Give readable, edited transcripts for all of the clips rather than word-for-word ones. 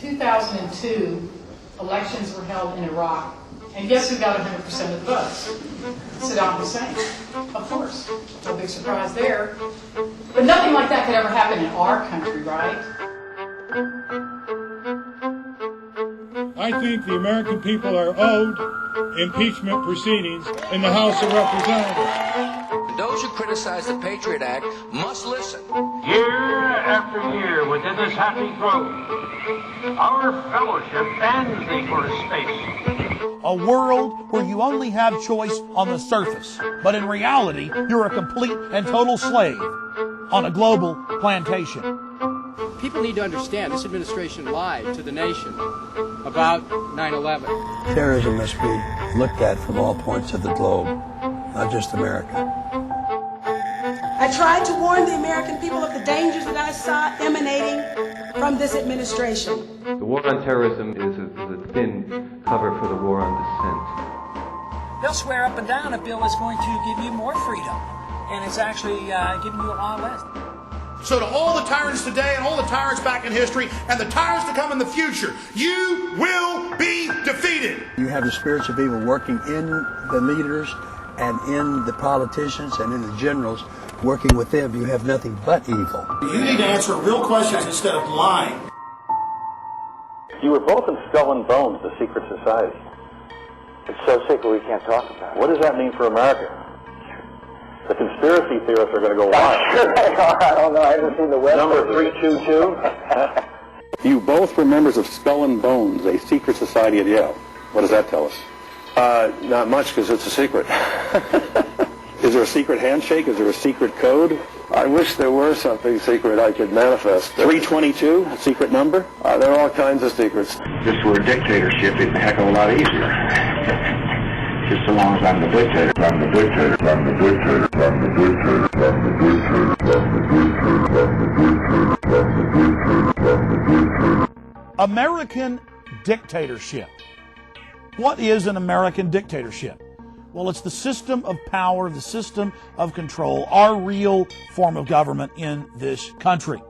2002 elections were held in Iraq, and guess who got 100% of the votes? Saddam Hussein. Of course. No big surprise there. But nothing like that could ever happen in our country, right? I think the American people are owed impeachment proceedings in the House of Representatives. Those who criticize the Patriot Act must listen. Year after year within this happy grove, our fellowship bends for space. A world where you only have choice on the surface, but in reality, you're a complete and total slave on a global plantation. People need to understand this administration lied to the nation about 9/11. Terrorism must be looked at from all points of the globe, not just America. I tried to warn the American people of the dangers that I saw emanating from this administration. The war on terrorism is a thin cover for the war on dissent. They'll swear up and down a bill is going to give you more freedom, and it's actually giving you a lot less. So to all the tyrants today and all the tyrants back in history and the tyrants to come in the future, you will be defeated. You have the spirits of evil working in the leaders and in the politicians and in the generals, working with them. You have nothing but evil. You need to answer real questions instead of lying. You were both in Skull and Bones, the secret society. It's so secret we can't talk about it. What does that mean for America? The conspiracy theorists are going to go wild. I don't know. I haven't seen the web. Number 322. You both were members of Skull and Bones, a secret society at Yale. What does that tell us? Not much, because it's a secret. Is there a secret handshake? Is there a secret code? I wish there were something secret I could manifest. 322, a secret number? There are all kinds of secrets. If this were a dictatorship, it'd be a heck of a lot easier. Just so long as I'm the dictator, I'm the dictator, I'm the dictator, I'm the dictator, I'm the dictator, I'm the dictator, I'm the dictator, I'm the dictator. American dictatorship. What is an American dictatorship? Well, it's the system of power, the system of control, our real form of government in this country.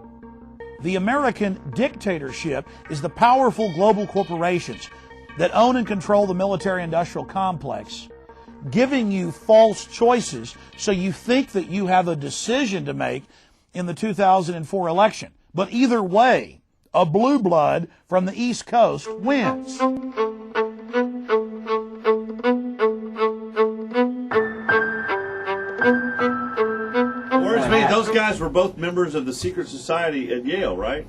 The American dictatorship is the powerful global corporations that own and control the military-industrial complex, giving you false choices so you think that you have a decision to make in the 2004 election. But either way, a blue blood from the East Coast wins. Words me, those guys were both members of the secret society at Yale, right?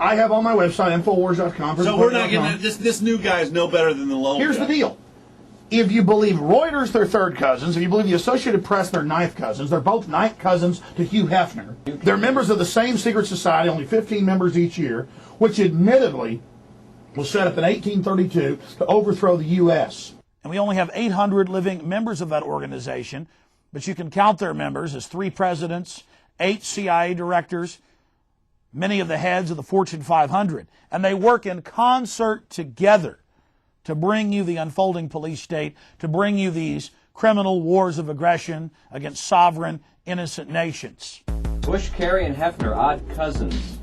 I have on my website, Infowars.com. So we're not getting this new guy is no better than the lone Here's guy. the deal. If you believe Reuters, they're third cousins. If you believe the Associated Press, they're ninth cousins. They're both ninth cousins to Hugh Hefner. They're members of the same secret society, only 15 members each year, which admittedly was set up in 1832 to overthrow the U.S. And we only have 800 living members of that organization, but you can count their members as 3 presidents, 8 CIA directors, many of the heads of the Fortune 500. And they work in concert together to bring you the unfolding police state, to bring you these criminal wars of aggression against sovereign, innocent nations. Bush, Kerry, and Hefner, odd cousins.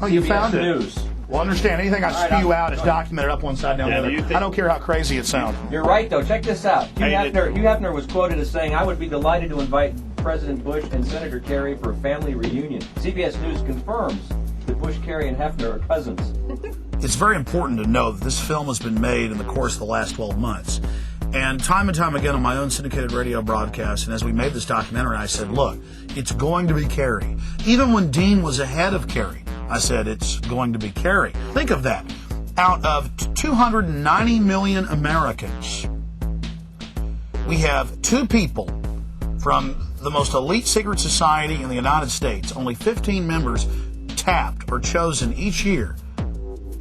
Oh, you CBS found it. News. Well, understand, anything I spew out is documented up one side, down the other. I don't care how crazy it sounds. You're right, though. Check this out. Hugh Hefner was quoted as saying, "I would be delighted to invite President Bush and Senator Kerry for a family reunion." CBS News confirms that Bush, Kerry, and Hefner are cousins. It's very important to know that this film has been made in the course of the last 12 months. And time again on my own syndicated radio broadcast, and as we made this documentary, I said, look, it's going to be Kerry. Even when Dean was ahead of Kerry, I said, it's going to be Kerry. Think of that. Out of 290 million Americans, we have 2 people from the most elite secret society in the United States, only 15 members tapped or chosen each year.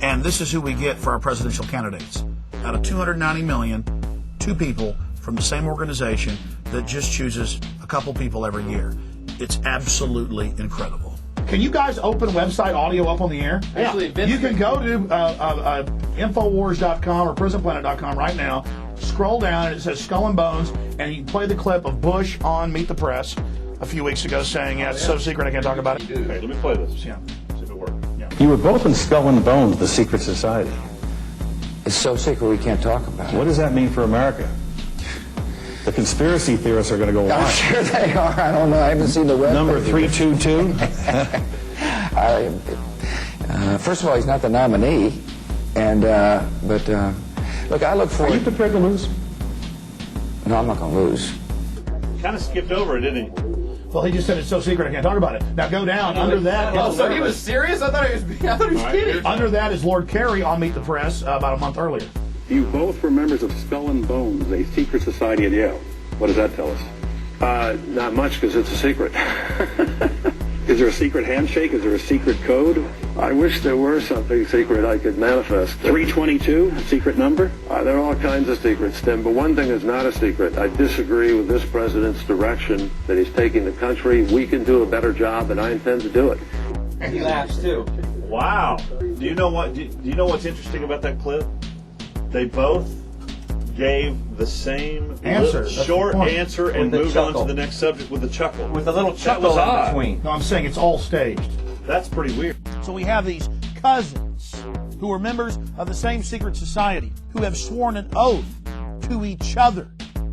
And this is who we get for our presidential candidates. Out of 290 million, 2 people from the same organization that just chooses a couple people every year. It's absolutely incredible. Can you guys open website audio up on the air? Actually, you can go to Infowars.com or PrisonPlanet.com right now. Scroll down and it says Skull and Bones, and you can play the clip of Bush on Meet the Press a few weeks ago saying, yeah, it's so secret I can't talk about it. Okay, let me play this. Yeah. See if it works. Yeah. You were both in Skull and Bones, the secret society. It's so secret we can't talk about it. What does that mean for America? The conspiracy theorists are going to go wild. I'm sure they are. I don't know. I haven't seen the web. Number 322? First of all, he's not the nominee. And, look, I look forward... Are you prepared to lose? No, I'm not going to lose. Kind of skipped over it, didn't he? Well, he just said it's so secret I can't talk about it. Now go down. Under that... Oh, so he was serious? I thought he was kidding. Under that is Lord Kerry on Meet the Press about a month earlier. You both were members of Skull and Bones, a secret society at Yale. What does that tell us? Not much, because it's a secret. Is there a secret handshake? Is there a secret code? I wish there were something secret I could manifest. 322, a secret number? There are all kinds of secrets, Tim, but one thing is not a secret. I disagree with this president's direction that he's taking the country. We can do a better job, and I intend to do it. He laughs, too. Wow. Do you know what's interesting about that clip? They both gave the same answer, short answer, and moved on to the next subject with a chuckle. With a little chuckle in between. No, I'm saying it's all staged. That's pretty weird. So we have these cousins who are members of the same secret society who have sworn an oath to each other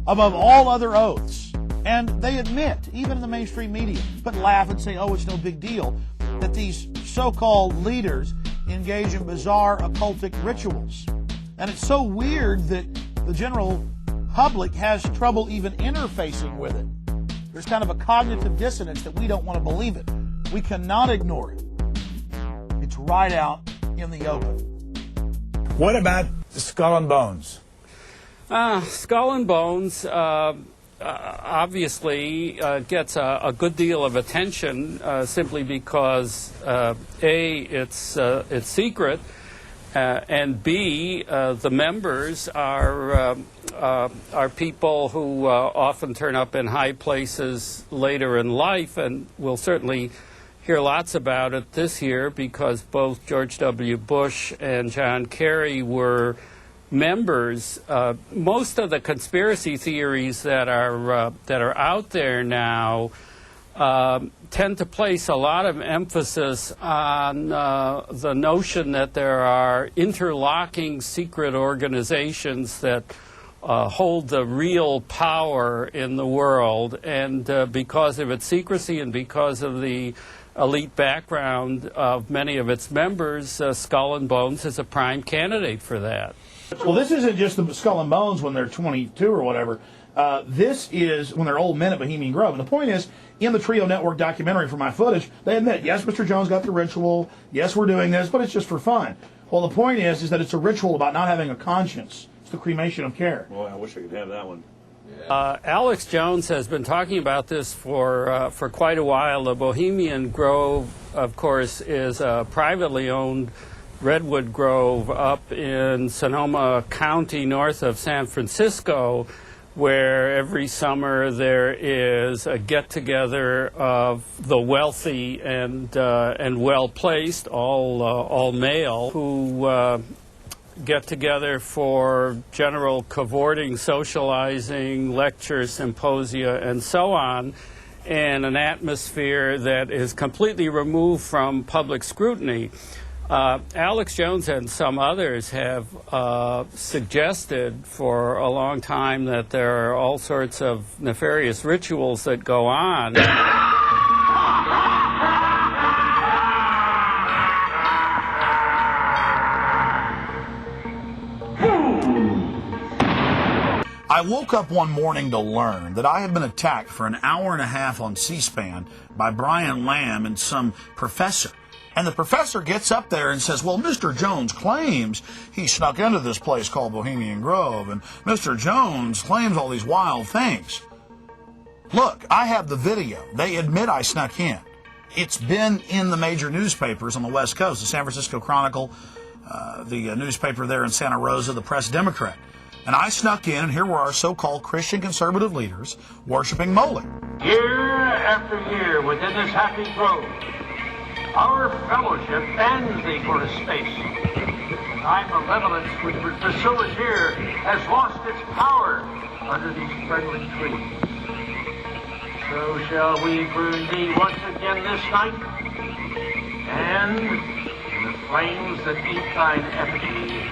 above all other oaths. And they admit, even in the mainstream media, but laugh and say, oh, it's no big deal, that these so-called leaders engage in bizarre occultic rituals. And it's so weird that the general public has trouble even interfacing with it. There's kind of a cognitive dissonance that we don't want to believe it. We cannot ignore it. It's right out in the open. What about Skull and Bones? Skull and Bones obviously gets a good deal of attention simply because A, it's secret, and B, the members are people who often turn up in high places later in life, and we'll certainly hear lots about it this year because both George W. Bush and John Kerry were members. Most of the conspiracy theories that are out there now tend to place a lot of emphasis on the notion that there are interlocking secret organizations that hold the real power in the world, and because of its secrecy and because of the elite background of many of its members, Skull and Bones is a prime candidate for that. Well, this isn't just the Skull and Bones when they're 22 or whatever. This is when they're old men at Bohemian Grove. And the point is, in the Trio Network documentary from my footage, they admit, yes, Mr. Jones got the ritual, yes, we're doing this, but it's just for fun. Well, the point is that it's a ritual about not having a conscience. It's the cremation of care. Boy, I wish I could have that one. Alex Jones has been talking about this for quite a while. The Bohemian Grove, of course, is a privately owned redwood grove up in Sonoma County, north of San Francisco, where every summer there is a get-together of the wealthy and well-placed, all male, who get together for general cavorting, socializing, lectures, symposia, and so on, in an atmosphere that is completely removed from public scrutiny. Alex Jones and some others have suggested for a long time that there are all sorts of nefarious rituals that go on. I woke up one morning to learn that I had been attacked for an hour and a half on C-SPAN by Brian Lamb and some professor. And the professor gets up there and says, well, Mr. Jones claims he snuck into this place called Bohemian Grove, and Mr. Jones claims all these wild things. Look, I have the video. They admit I snuck in. It's been in the major newspapers on the West Coast, the San Francisco Chronicle, the newspaper there in Santa Rosa, the Press Democrat. And I snuck in, and here were our so-called Christian conservative leaders worshiping Moloch. Year after year within this happy grove, our fellowship bends thee for a space. Thy malevolence which would pursue us here has lost its power under these friendly trees. So shall we burn thee once again this night, And in the flames that eat thine effigy,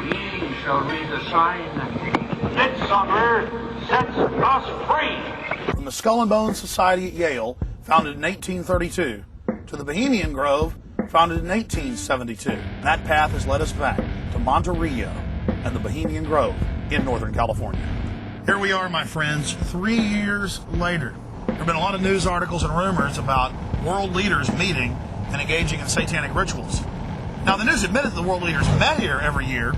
we shall read the sign, Midsummer sets us free. From the Skull and Bones Society at Yale, founded in 1832, to the Bohemian Grove, founded in 1872. And that path has led us back to Monterey and the Bohemian Grove in Northern California. Here we are, my friends, 3 years later. There have been a lot of news articles and rumors about world leaders meeting and engaging in satanic rituals. Now, the news admitted that the world leaders met here every year,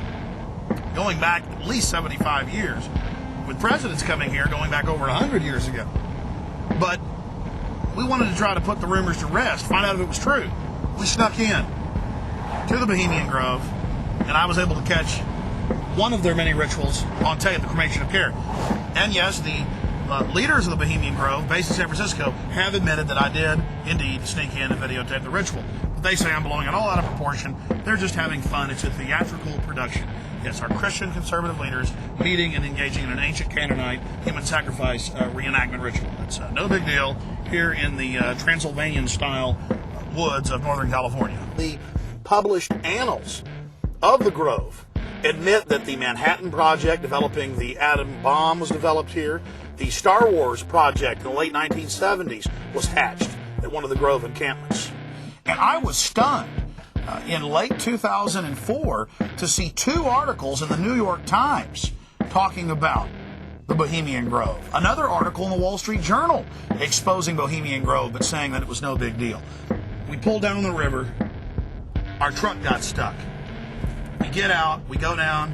going back at least 75 years, with presidents coming here going back over 100 years ago. But we wanted to try to put the rumors to rest, find out if it was true. We snuck in to the Bohemian Grove, and I was able to catch one of their many rituals on tape, the cremation of care. And yes, the leaders of the Bohemian Grove, based in San Francisco, have admitted that I did indeed sneak in and videotape the ritual. But they say I'm blowing it all out of proportion. They're just having fun. It's a theatrical production. Yes, our Christian conservative leaders meeting and engaging in an ancient Canaanite human sacrifice reenactment ritual. It's no big deal here in the Transylvanian-style woods of Northern California. The published annals of the Grove admit that the Manhattan Project developing the atom bomb was developed here. The Star Wars project in the late 1970s was hatched at one of the Grove encampments. And I was stunned in late 2004 to see 2 articles in the New York Times talking about the Bohemian Grove. Another article in the Wall Street Journal exposing Bohemian Grove but saying that it was no big deal. We pulled down the river. Our truck got stuck. We get out, we go down,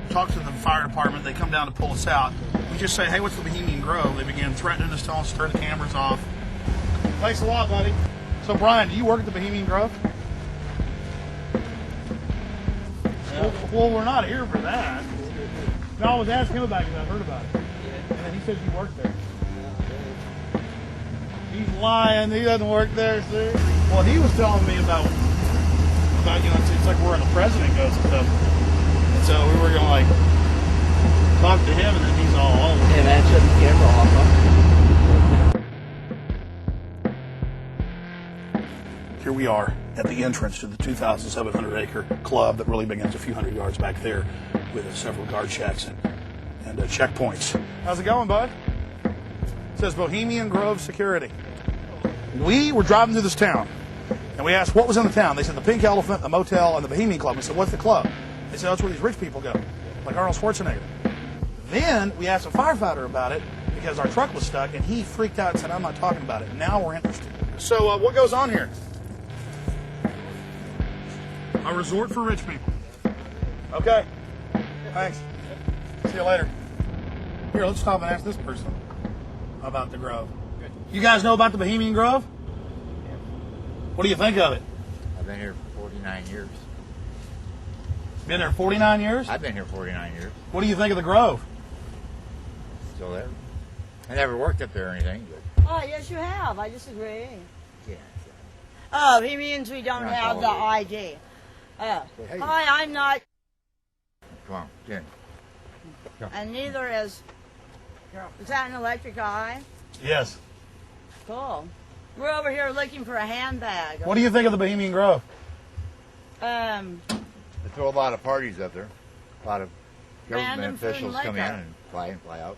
talk to the fire department, they come down to pull us out. We just say, hey, what's the Bohemian Grove? They begin threatening us, telling us to turn the cameras off. Thanks a lot, buddy. So, Brian, do you work at the Bohemian Grove? Yeah. Well, we're not here for that. No, I was asking him about it because I heard about it. And then he says you work there. He's lying. He doesn't work there, sir. Well, he was telling me about it's like where the president goes and stuff. And so we were going to like talk to him, and then he's all over. Yeah, man, shut the camera off. Here we are at the entrance to the 2,700-acre club that really begins a few hundred yards back there with several guard shacks and checkpoints. How's it going, bud? It says Bohemian Grove Security. We were driving through this town, and we asked what was in the town. They said the Pink Elephant, the motel, and the Bohemian Club. We said, what's the club? They said, that's where these rich people go, like Arnold Schwarzenegger. Then we asked a firefighter about it because our truck was stuck, and he freaked out and said, I'm not talking about it. Now we're interested. So what goes on here? A resort for rich people. Okay. Thanks. See you later. Here, let's stop and ask this person about the Grove. You guys know about the Bohemian Grove? Yeah. What do you think of it? I've been here for 49 years. Been there 49 years? I've been here 49 years. What do you think of the Grove? Still there. I never worked up there or anything, but... Oh, yes, you have. I disagree. Yeah. Oh, he means we don't have the ID. Hi, I'm not... Come on, Jen. And neither is... Is that an electric eye? Yes. Cool. We're over here looking for a handbag. What do you think of the Bohemian Grove? They throw a lot of parties up there. A lot of government Random food and officials come in liquor. and fly out.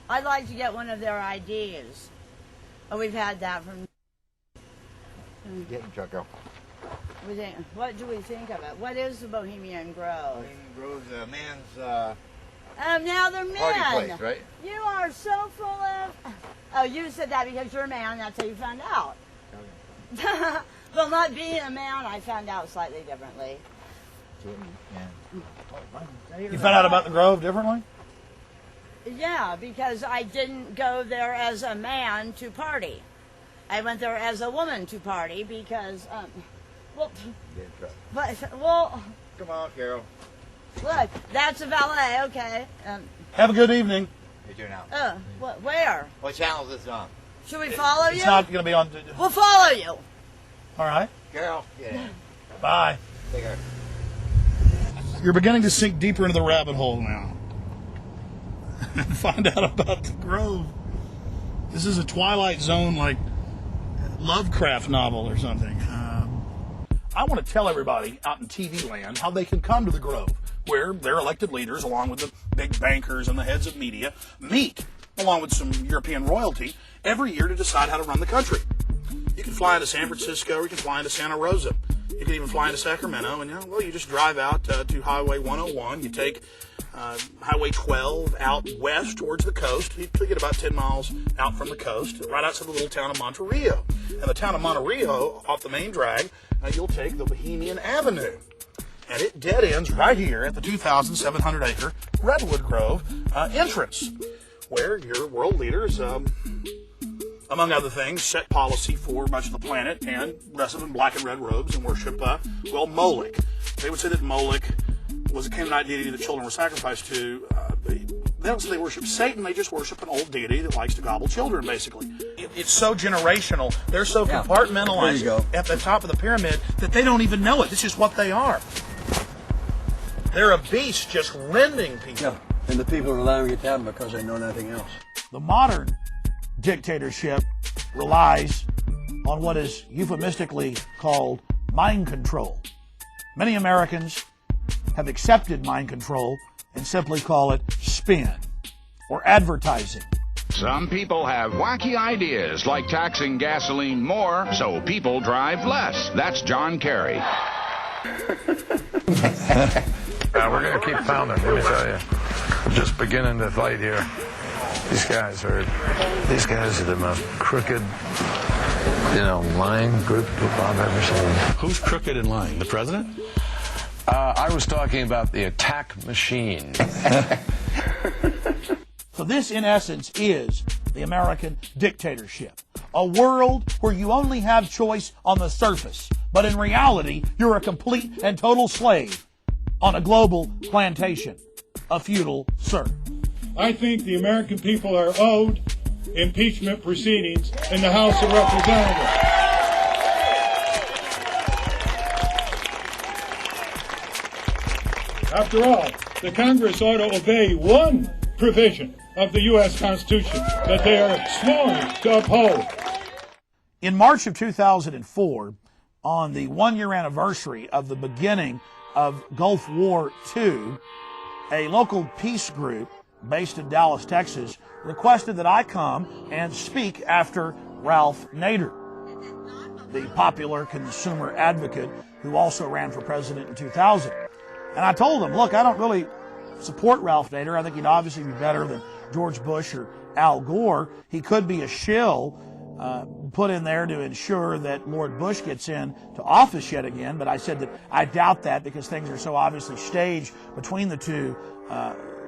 I'd like to get one of their IDs. Oh, we've had that from... Get in, Chucko. What do we think of it? What is the Bohemian Grove? Bohemian Grove's a man's Now they're men. party place, right? You are so full of... Oh, you said that because you're a man. That's how you found out. Well, not being a man, I found out slightly differently. You found out about the Grove differently? Yeah, because I didn't go there as a man to party. I went there as a woman to party because, well, come on, Carol. Look, that's a valet. Okay. Have a good evening. Hey, do now. Where? What channel is this on? Should we follow you? It's not going to be on. We'll follow you. All right. Carol. Yeah. Bye. Take care. You're beginning to sink deeper into the rabbit hole now. And find out about the Grove. This is a Twilight Zone, like Lovecraft novel or something. I want to tell everybody out in TV land how they can come to the Grove, where their elected leaders, along with the big bankers and the heads of media, meet, along with some European royalty, every year to decide how to run the country. You can fly into San Francisco, or you can fly into Santa Rosa. You can even fly into Sacramento, and you just drive out to Highway 101. You take Highway 12 out west towards the coast. You get about 10 miles out from the coast, right outside the little town of Monterey. And the town of Monterey, off the main drag, you'll take the Bohemian Avenue. And it dead ends right here at the 2,700-acre Redwood Grove entrance, where your world leaders, among other things, set policy for much of the planet and dress up in black and red robes and worship, Moloch. They would say that Moloch was a Canaanite deity that children were sacrificed to. They don't say they worship Satan, they just worship an old deity that likes to gobble children, basically. It's so generational, they're so compartmentalized at the top of the pyramid that they don't even know it. This is what they are. They're a beast just rending people. Yeah, and the people are allowing it to happen because they know nothing else. The modern dictatorship relies on what is euphemistically called mind control. Many Americans have accepted mind control and simply call it spin or advertising. Some people have wacky ideas like taxing gasoline more so people drive less. That's John Kerry. We're going to keep pounding, let me tell you. We're just beginning to fight here. These guys are the most crooked, lying group I've ever seen. Who's crooked and lying? The president? I was talking about the attack machine. So this, in essence, is the American dictatorship. A world where you only have choice on the surface, but in reality, you're a complete and total slave on a global plantation, a feudal serf. I think the American people are owed impeachment proceedings in the House of Representatives. After all, the Congress ought to obey one provision of the U.S. Constitution that they are sworn to uphold. In March of 2004, on the one-year anniversary of the beginning of Gulf War II, a local peace group based in Dallas, Texas, requested that I come and speak after Ralph Nader, the popular consumer advocate who also ran for president in 2000. And I told him, look, I don't really support Ralph Nader. I think he'd obviously be better than George Bush or Al Gore. He could be a shill put in there to ensure that Lord Bush gets into office yet again. But I said that I doubt that because things are so obviously staged between the two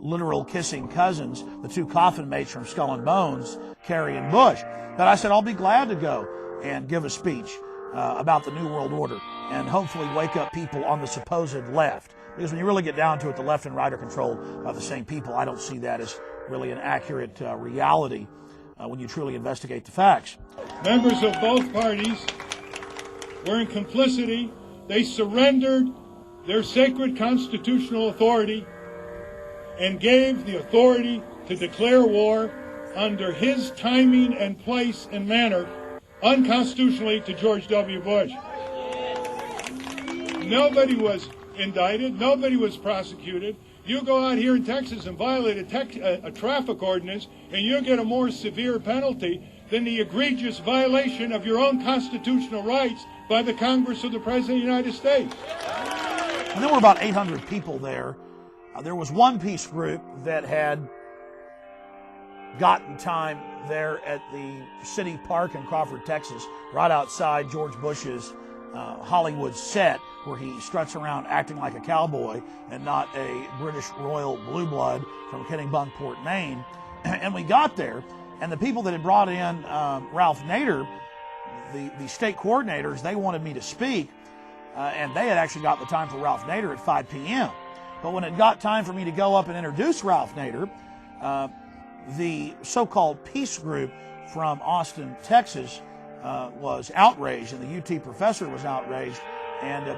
literal kissing cousins, the two coffin mates from Skull and Bones, Kerry and Bush. But I said I'll be glad to go and give a speech about the New World Order and hopefully wake up people on the supposed left. Because when you really get down to it, the left and right are controlled by the same people. I don't see that as really an accurate reality when you truly investigate the facts. Members of both parties were in complicity. They surrendered their sacred constitutional authority and gave the authority to declare war under his timing and place and manner unconstitutionally to George W. Bush. Nobody was indicted. Nobody was prosecuted. You go out here in Texas and violate a traffic ordinance, and you get a more severe penalty than the egregious violation of your own constitutional rights by the Congress of the President of the United States. And there were about 800 people there. There was one peace group that had gotten time there at the city park in Crawford, Texas, right outside George Bush's Hollywood set, where he struts around acting like a cowboy and not a British royal blue blood from Kennebunkport, Maine. And we got there, and the people that had brought in Ralph Nader, the state coordinators, they wanted me to speak, and they had actually got the time for Ralph Nader at 5 p.m. But when it got time for me to go up and introduce Ralph Nader, the so-called peace group from Austin, Texas, was outraged, and the UT professor was outraged, and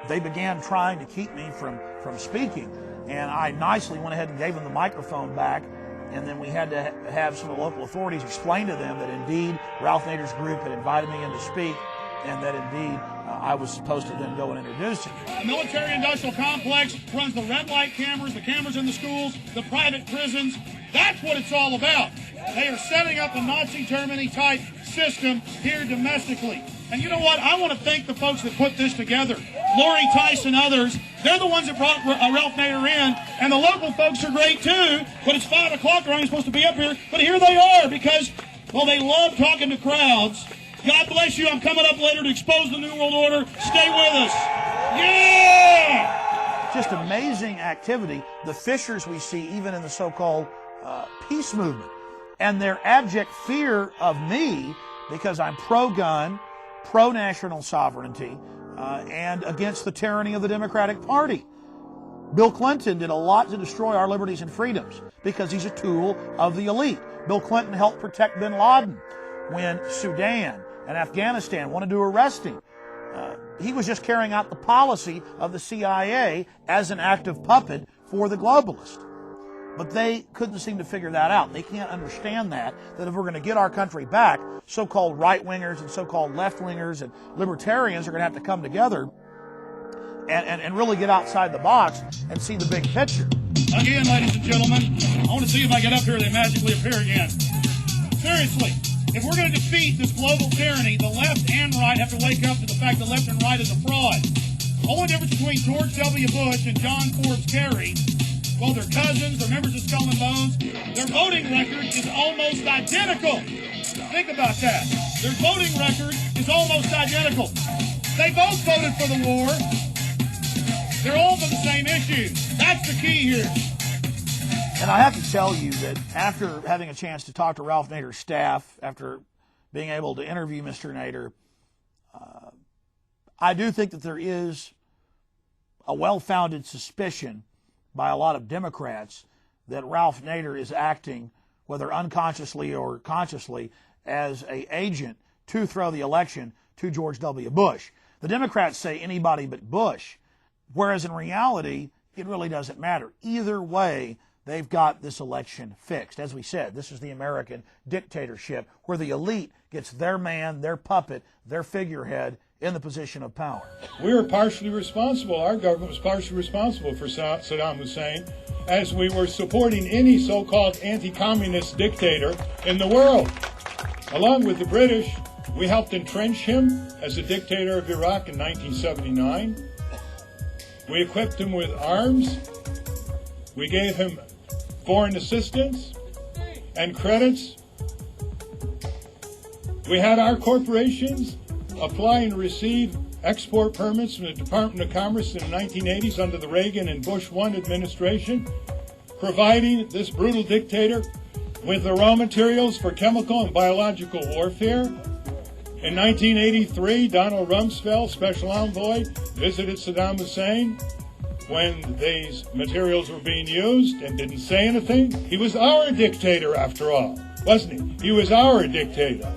they began trying to keep me from speaking. And I nicely went ahead and gave them the microphone back, and then we had to have some of the local authorities explain to them that indeed Ralph Nader's group had invited me in to speak, and that indeed I was supposed to then go and introduce him. The military-industrial complex runs the red light cameras, the cameras in the schools, the private prisons. That's what it's all about. They are setting up a Nazi Germany-type system here domestically. And you know what? I want to thank the folks that put this together. Lori Tice and others. They're the ones that brought Ralph Nader in. And the local folks are great too. But it's 5 o'clock. They're only supposed to be up here. But here they are because, well, they love talking to crowds. God bless you. I'm coming up later to expose the New World Order. Stay with us. Yeah! Just amazing activity. The fissures we see even in the so-called peace movement. And their abject fear of me because I'm pro-gun, pro-national sovereignty, and against the tyranny of the Democratic Party. Bill Clinton did a lot to destroy our liberties and freedoms because he's a tool of the elite. Bill Clinton helped protect bin Laden when Sudan and Afghanistan wanted to arrest him. He was just carrying out the policy of the CIA as an active puppet for the globalists. But they couldn't seem to figure that out. They can't understand that if we're going to get our country back, so-called right-wingers and so-called left-wingers and libertarians are going to have to come together and really get outside the box and see the big picture. Again, ladies and gentlemen, I want to see if I get up here, they magically appear again. Seriously, if we're going to defeat this global tyranny, the left and right have to wake up to the fact the left and right is a fraud. The only difference between George W. Bush and John Forbes Kerry, well, they're cousins, they're members of Skull and Bones. Their voting record is almost identical. Think about that. Their voting record is almost identical. They both voted for the war. They're all for the same issue. That's the key here. And I have to tell you that after having a chance to talk to Ralph Nader's staff, after being able to interview Mr. Nader, I do think that there is a well-founded suspicion by a lot of Democrats that Ralph Nader is acting, whether unconsciously or consciously, as an agent to throw the election to George W. Bush. The Democrats say anybody but Bush, whereas in reality, it really doesn't matter. Either way, they've got this election fixed. As we said, this is the American dictatorship where the elite gets their man, their puppet, their figurehead in the position of power. We were partially responsible, our government was partially responsible for Saddam Hussein, as we were supporting any so-called anti-communist dictator in the world. Along with the British, we helped entrench him as a dictator of Iraq in 1979. We equipped him with arms. We gave him foreign assistance and credits. We had our corporations apply and receive export permits from the Department of Commerce in the 1980s under the Reagan and Bush 1 administration, providing this brutal dictator with the raw materials for chemical and biological warfare. In 1983, Donald Rumsfeld, special envoy, visited Saddam Hussein when these materials were being used and didn't say anything. He was our dictator after all, wasn't he? He was our dictator.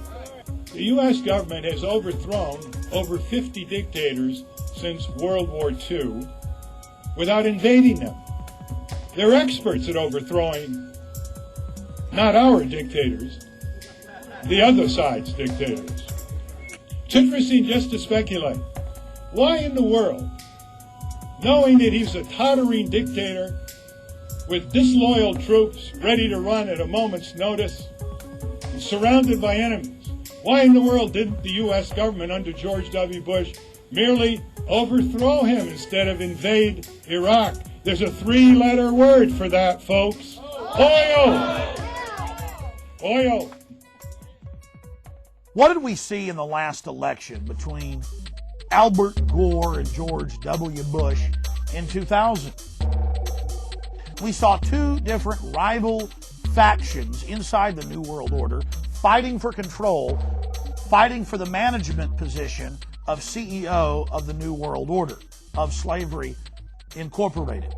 The U.S. government has overthrown over 50 dictators since World War II without invading them. They're experts at overthrowing not our dictators, the other side's dictators. It's interesting just to speculate. Why in the world, knowing that he's a tottering dictator with disloyal troops ready to run at a moment's notice and surrounded by enemies, why in the world didn't the U.S. government under George W. Bush merely overthrow him instead of invade Iraq? There's a 3-letter word for that, folks. Oil! Oil. What did we see in the last election between Albert Gore and George W. Bush in 2000? We saw two different rival factions inside the New World Order fighting for control, fighting for the management position of CEO of the New World Order, of Slavery Incorporated.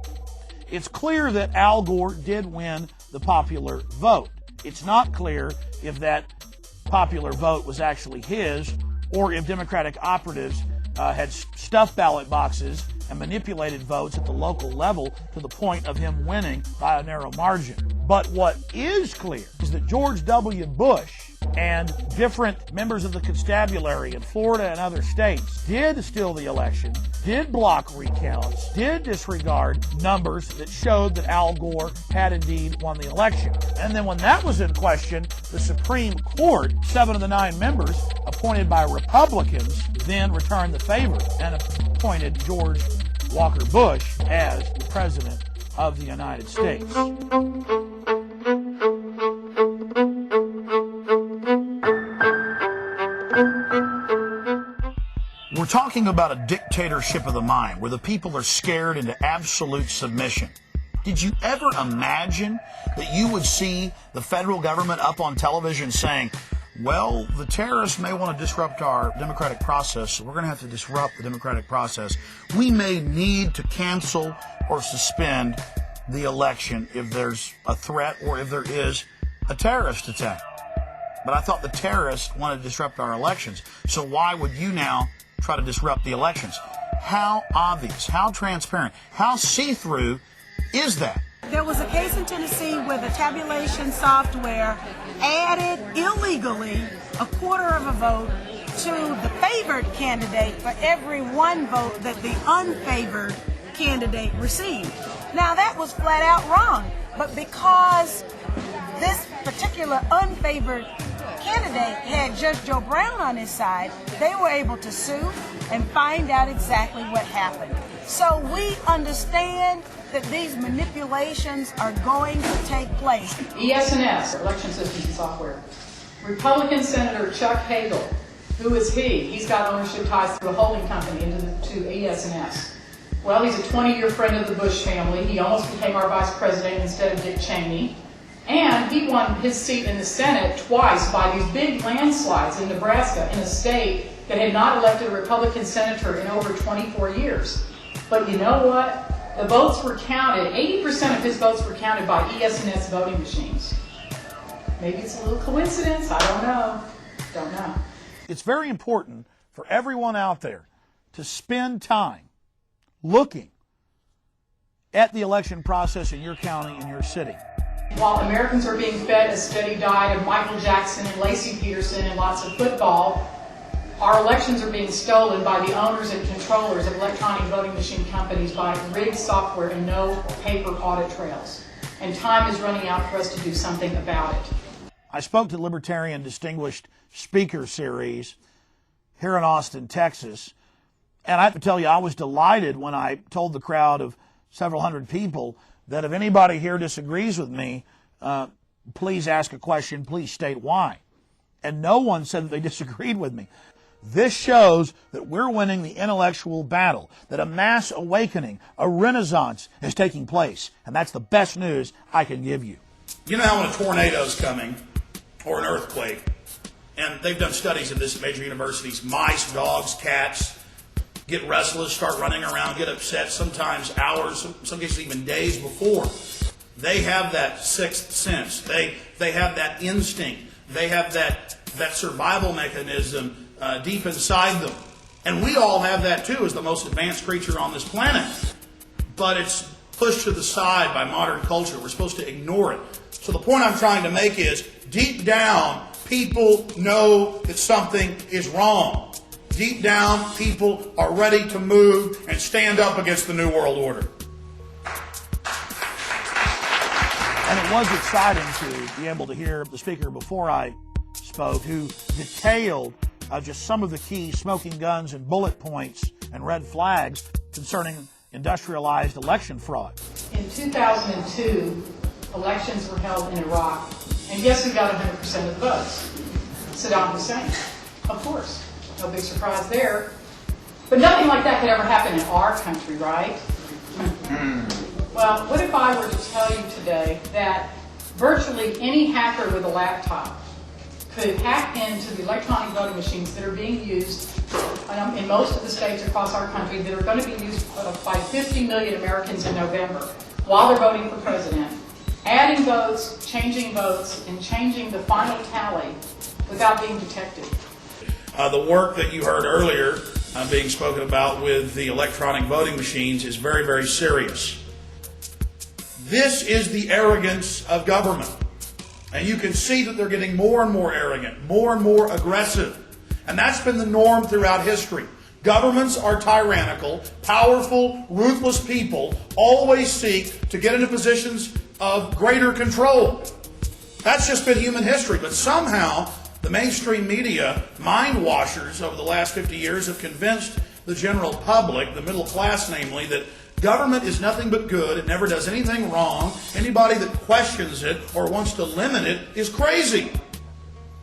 It's clear that Al Gore did win the popular vote. It's not clear if that popular vote was actually his or if Democratic operatives had stuffed ballot boxes and manipulated votes at the local level to the point of him winning by a narrow margin. But what is clear is that George W. Bush and different members of the constabulary in Florida and other states did steal the election, did block recounts, did disregard numbers that showed that Al Gore had indeed won the election. And then when that was in question, the Supreme Court, 7 of the 9 members appointed by Republicans, then returned the favor and appointed George Walker Bush as President of the United States. We're talking about a dictatorship of the mind, where the people are scared into absolute submission. Did you ever imagine that you would see the federal government up on television saying, well, the terrorists may want to disrupt our democratic process, so we're going to have to disrupt the democratic process. We may need to cancel or suspend the election if there's a threat or if there is a terrorist attack. But I thought the terrorists wanted to disrupt our elections, so why would you now try to disrupt the elections? How obvious, how transparent, how see-through is that? There was a case in Tennessee where the tabulation software added illegally a quarter of a vote to the favored candidate for every one vote that the unfavored candidate received. Now that was flat out wrong, but because this particular unfavored candidate had Judge Joe Brown on his side, they were able to sue and find out exactly what happened. So we understand that these manipulations are going to take place. ES&S, Election Systems and Software. Republican Senator Chuck Hagel, who is he? He's got ownership ties through a holding company to ES&S. Well, he's a 20-year friend of the Bush family. He almost became our vice president instead of Dick Cheney. And he won his seat in the Senate twice by these big landslides in Nebraska, in a state that had not elected a Republican senator in over 24 years. But you know what? The votes were counted, 80% of his votes were counted by ES&S voting machines. Maybe it's a little coincidence, I don't know. Don't know. It's very important for everyone out there to spend time looking at the election process in your county, in your city. While Americans are being fed a steady diet of Michael Jackson and Lacey Peterson and lots of football, our elections are being stolen by the owners and controllers of electronic voting machine companies by rigged software and no paper audit trails. And time is running out for us to do something about it. I spoke to the Libertarian Distinguished Speaker Series here in Austin, Texas, and I have to tell you, I was delighted when I told the crowd of several hundred people that if anybody here disagrees with me, please ask a question, please state why. And no one said that they disagreed with me. This shows that we're winning the intellectual battle, that a mass awakening, a renaissance is taking place. And that's the best news I can give you. You know how when a tornado's coming, or an earthquake, and they've done studies of this at major universities, mice, dogs, cats get restless, start running around, get upset, sometimes hours, some cases even days before. They have that sixth sense. They have that instinct. They have that survival mechanism deep inside them. And we all have that too as the most advanced creature on this planet. But it's pushed to the side by modern culture. We're supposed to ignore it. So the point I'm trying to make is, deep down, people know that something is wrong. Deep down, people are ready to move and stand up against the New World Order. And it was exciting to be able to hear the speaker before I spoke, who detailed just some of the key smoking guns and bullet points and red flags concerning industrialized election fraud. In 2002, elections were held in Iraq, and guess who got 100% of the votes? Saddam Hussein, of course. No big surprise there. But nothing like that could ever happen in our country, right? Well, what if I were to tell you today that virtually any hacker with a laptop could hack into the electronic voting machines that are being used in most of the states across our country, that are going to be used by 50 million Americans in November while they're voting for president, adding votes, and changing the final tally without being detected. The work that you heard earlier being spoken about with the electronic voting machines is very, very serious. This is the arrogance of government. And you can see that they're getting more and more arrogant, more and more aggressive. And that's been the norm throughout history. Governments are tyrannical, powerful, ruthless people always seek to get into positions of greater control. That's just been human history. But somehow, the mainstream media, mind washers over the last 50 years, have convinced the general public, the middle class namely, that government is nothing but good. It never does anything wrong. Anybody that questions it or wants to limit it is crazy.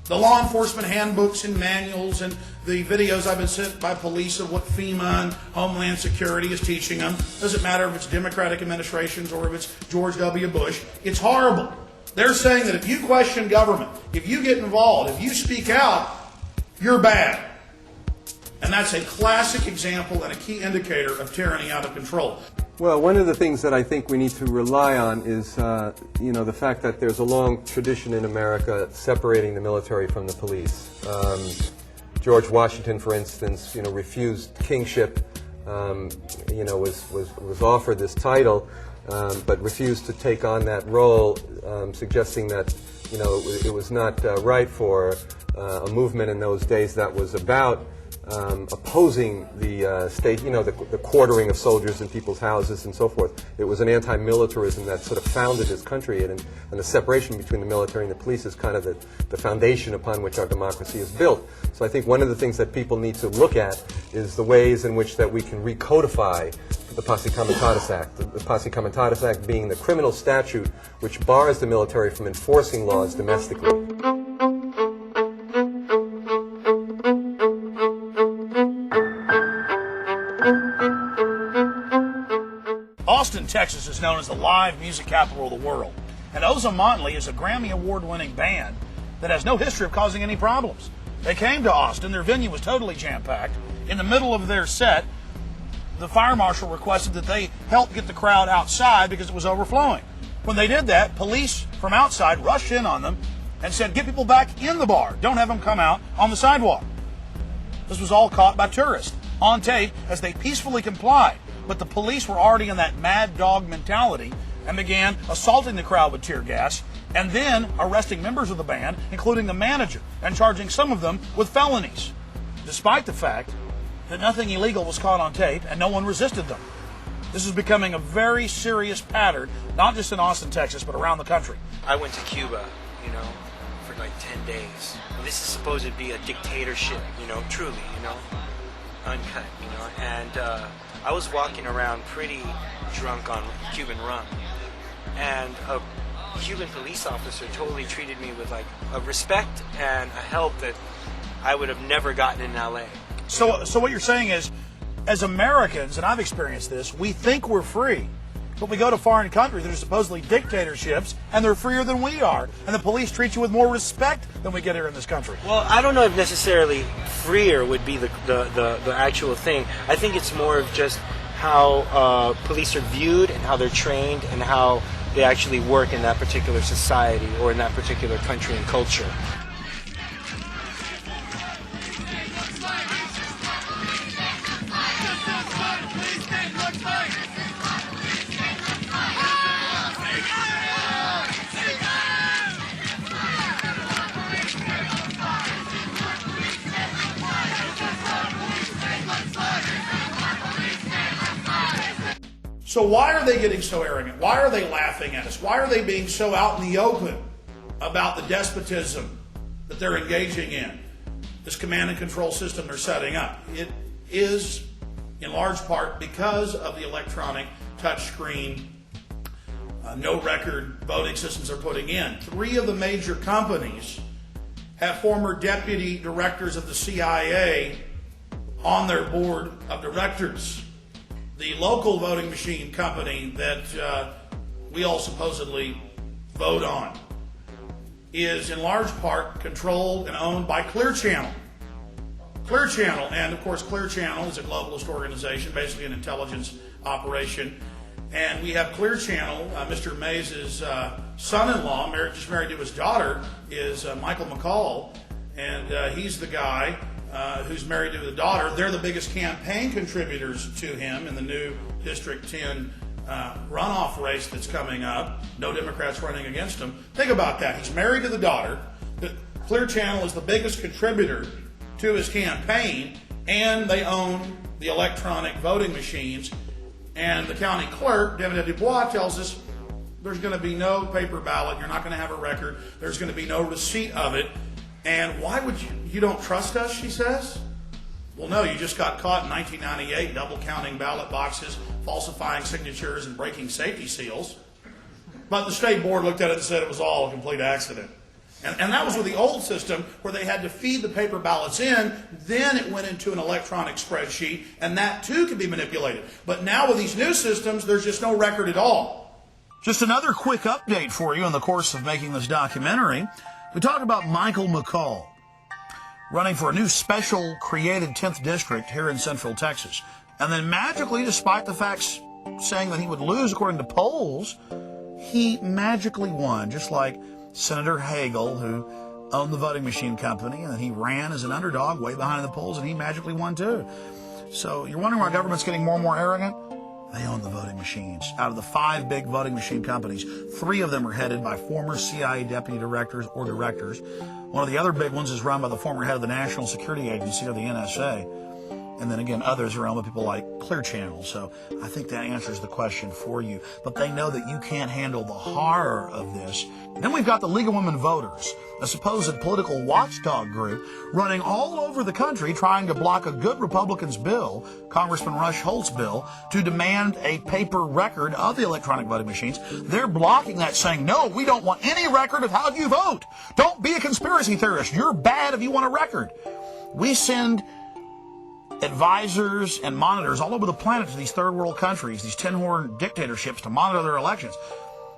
The law enforcement handbooks and manuals and the videos I've been sent by police of what FEMA and Homeland Security is teaching them. Doesn't matter if it's Democratic administrations or if it's George W. Bush. It's horrible. They're saying that if you question government, if you get involved, if you speak out, you're bad. And that's a classic example and a key indicator of tyranny out of control. Well, one of the things that I think we need to rely on is, the fact that there's a long tradition in America separating the military from the police. George Washington, for instance, refused kingship, was offered this title, but refused to take on that role, suggesting that, it was not right for a movement in those days that was about opposing the state, the quartering of soldiers in people's houses and so forth. It was an anti-militarism that sort of founded this country, and the separation between the military and the police is kind of the foundation upon which our democracy is built. So I think one of the things that people need to look at is the ways in which that we can recodify the Posse Comitatus Act. The Posse Comitatus Act being the criminal statute which bars the military from enforcing laws domestically. Austin, Texas is known as the live music capital of the world. And Ozomatli is a Grammy Award-winning band that has no history of causing any problems. They came to Austin, their venue was totally jam-packed. In the middle of their set, the fire marshal requested that they help get the crowd outside because it was overflowing. When they did that, police from outside rushed in on them and said, "Get people back in the bar. Don't have them come out on the sidewalk." This was all caught by tourists on tape as they peacefully complied. But the police were already in that mad dog mentality and began assaulting the crowd with tear gas and then arresting members of the band, including the manager, and charging some of them with felonies, despite the fact that nothing illegal was caught on tape and no one resisted them. This is becoming a very serious pattern, not just in Austin, Texas, but around the country. I went to Cuba, for like 10 days. And this is supposed to be a dictatorship, truly, uncut, and I was walking around pretty drunk on Cuban rum, and a Cuban police officer totally treated me with like a respect and a help that I would have never gotten in LA. So what you're saying is, as Americans, and I've experienced this, we think we're free. But we go to foreign countries that are supposedly dictatorships, and they're freer than we are. And the police treat you with more respect than we get here in this country. Well, I don't know if necessarily freer would be the actual thing. I think it's more of just how police are viewed and how they're trained and how they actually work in that particular society or in that particular country and culture. So why are they getting so arrogant? Why are they laughing at us? Why are they being so out in the open about the despotism that they're engaging in? This command and control system they're setting up. It is, in large part, because of the electronic touchscreen, no record voting systems they're putting in. 3 of the major companies have former deputy directors of the CIA on their board of directors. The local voting machine company that we all supposedly vote on is in large part controlled and owned by Clear Channel. Clear Channel, and of course Clear Channel is a globalist organization, basically an intelligence operation. And we have Clear Channel, Mr. Mays' son-in-law, just married to his daughter, is Michael McCall, and he's the guy who's married to the daughter. They're the biggest campaign contributors to him in the new District 10 runoff race that's coming up. No Democrats running against him. Think about that. He's married to the daughter. The Clear Channel is the biggest contributor to his campaign, and they own the electronic voting machines. And the county clerk, David Dubois, tells us there's going to be no paper ballot. You're not going to have a record. There's going to be no receipt of it. And why would you don't trust us, she says? Well, no, you just got caught in 1998 double counting ballot boxes, falsifying signatures, and breaking safety seals. But the state board looked at it and said it was all a complete accident. And that was with the old system where they had to feed the paper ballots in, then it went into an electronic spreadsheet, and that too could be manipulated. But now with these new systems, there's just no record at all. Just another quick update for you in the course of making this documentary. We talked about Michael McCall running for a new special created 10th district here in Central Texas. And then magically, despite the facts saying that he would lose according to polls, he magically won, just like Senator Hagel, who owned the voting machine company, and he ran as an underdog way behind the polls, and he magically won too. So you're wondering why government's getting more and more arrogant? They own the voting machines. Out of the 5 big voting machine companies, 3 of them are headed by former CIA deputy directors or directors. One of the other big ones is run by the former head of the National Security Agency, or the NSA. And then again, others are owned by people like Clear Channel. So I think that answers the question for you. But they know that you can't handle the horror of this. Then we've got the League of Women Voters, a supposed political watchdog group running all over the country trying to block a good Republican's bill, Congressman Rush Holt's bill, to demand a paper record of the electronic voting machines. They're blocking that, saying, no, we don't want any record of how you vote. Don't be a conspiracy theorist. You're bad if you want a record. We send advisors and monitors all over the planet to these third world countries, these tin-horn dictatorships, to monitor their elections.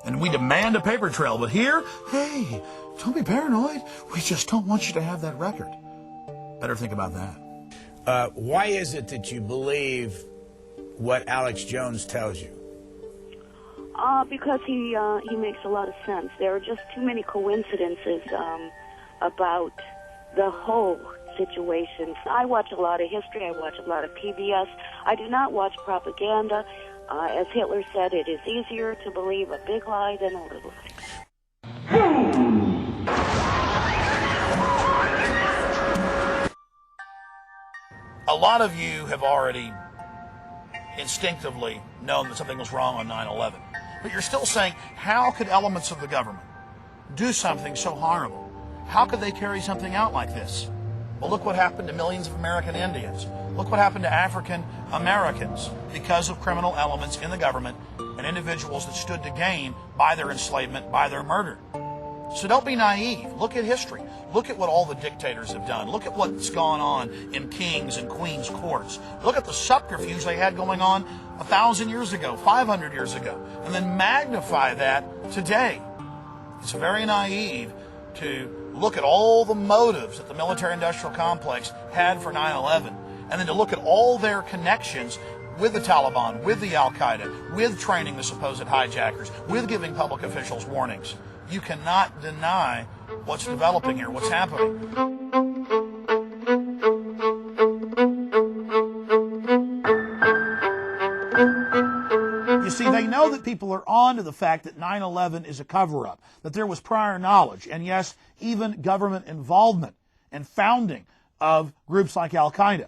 And we demand a paper trail. But here, hey, don't be paranoid. We just don't want you to have that record. Better think about that. Why is it that you believe what Alex Jones tells you? Because he makes a lot of sense. There are just too many coincidences about the whole situation. I watch a lot of history. I watch a lot of PBS. I do not watch propaganda. As Hitler said, it is easier to believe a big lie than a little lie. A lot of you have already instinctively known that something was wrong on 9/11. But you're still saying, how could elements of the government do something so horrible? How could they carry something out like this? Well, look what happened to millions of American Indians. Look what happened to African Americans because of criminal elements in the government and individuals that stood to gain by their enslavement, by their murder. So don't be naive. Look at history. Look at what all the dictators have done. Look at what's gone on in kings and queens' courts. Look at the subterfuge they had going on 1,000 years ago, 500 years ago, and then magnify that today. It's very naive to look at all the motives that the military-industrial complex had for 9/11, and then to look at all their connections with the Taliban, with the Al-Qaeda, with training the supposed hijackers, with giving public officials warnings. You cannot deny what's developing here, what's happening. You see, they know that people are on to the fact that 9/11 is a cover-up, that there was prior knowledge, and yes, even government involvement and founding of groups like Al-Qaeda.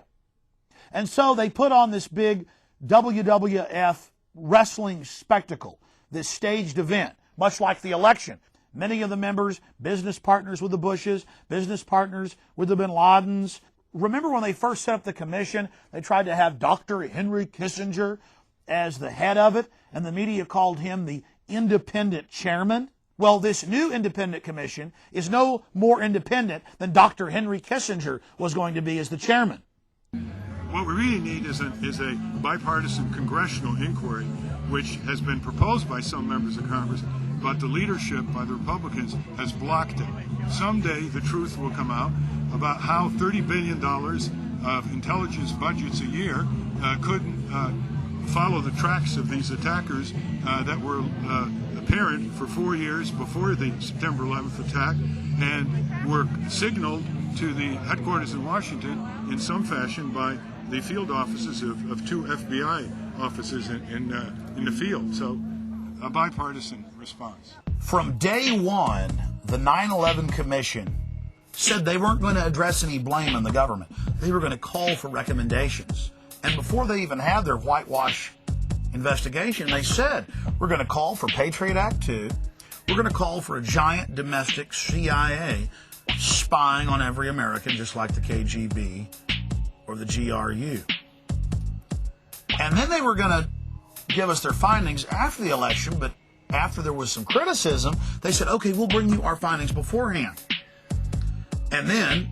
And so they put on this big WWF wrestling spectacle, this staged event, much like the election. Many of the members, business partners with the Bushes, business partners with the Bin Ladens. Remember when they first set up the commission, they tried to have Dr. Henry Kissinger as the head of it, and the media called him the independent chairman? Well, this new independent commission is no more independent than Dr. Henry Kissinger was going to be as the chairman. What we really need is a bipartisan congressional inquiry, which has been proposed by some members of Congress, but the leadership by the Republicans has blocked it. Someday the truth will come out about how $30 billion of intelligence budgets a year couldn't follow the tracks of these attackers that were apparent for 4 years before the September 11th attack and were signaled to the headquarters in Washington in some fashion by the field offices of 2 FBI officers in the field. So a bipartisan response. From day one, the 9/11 Commission said they weren't going to address any blame on the government. They were going to call for recommendations. And before they even had their whitewash investigation, they said, we're going to call for Patriot Act 2. We're going to call for a giant domestic CIA spying on every American, just like the KGB or the GRU. And then they were going to give us their findings after the election, but after there was some criticism, they said, okay, we'll bring you our findings beforehand. And then,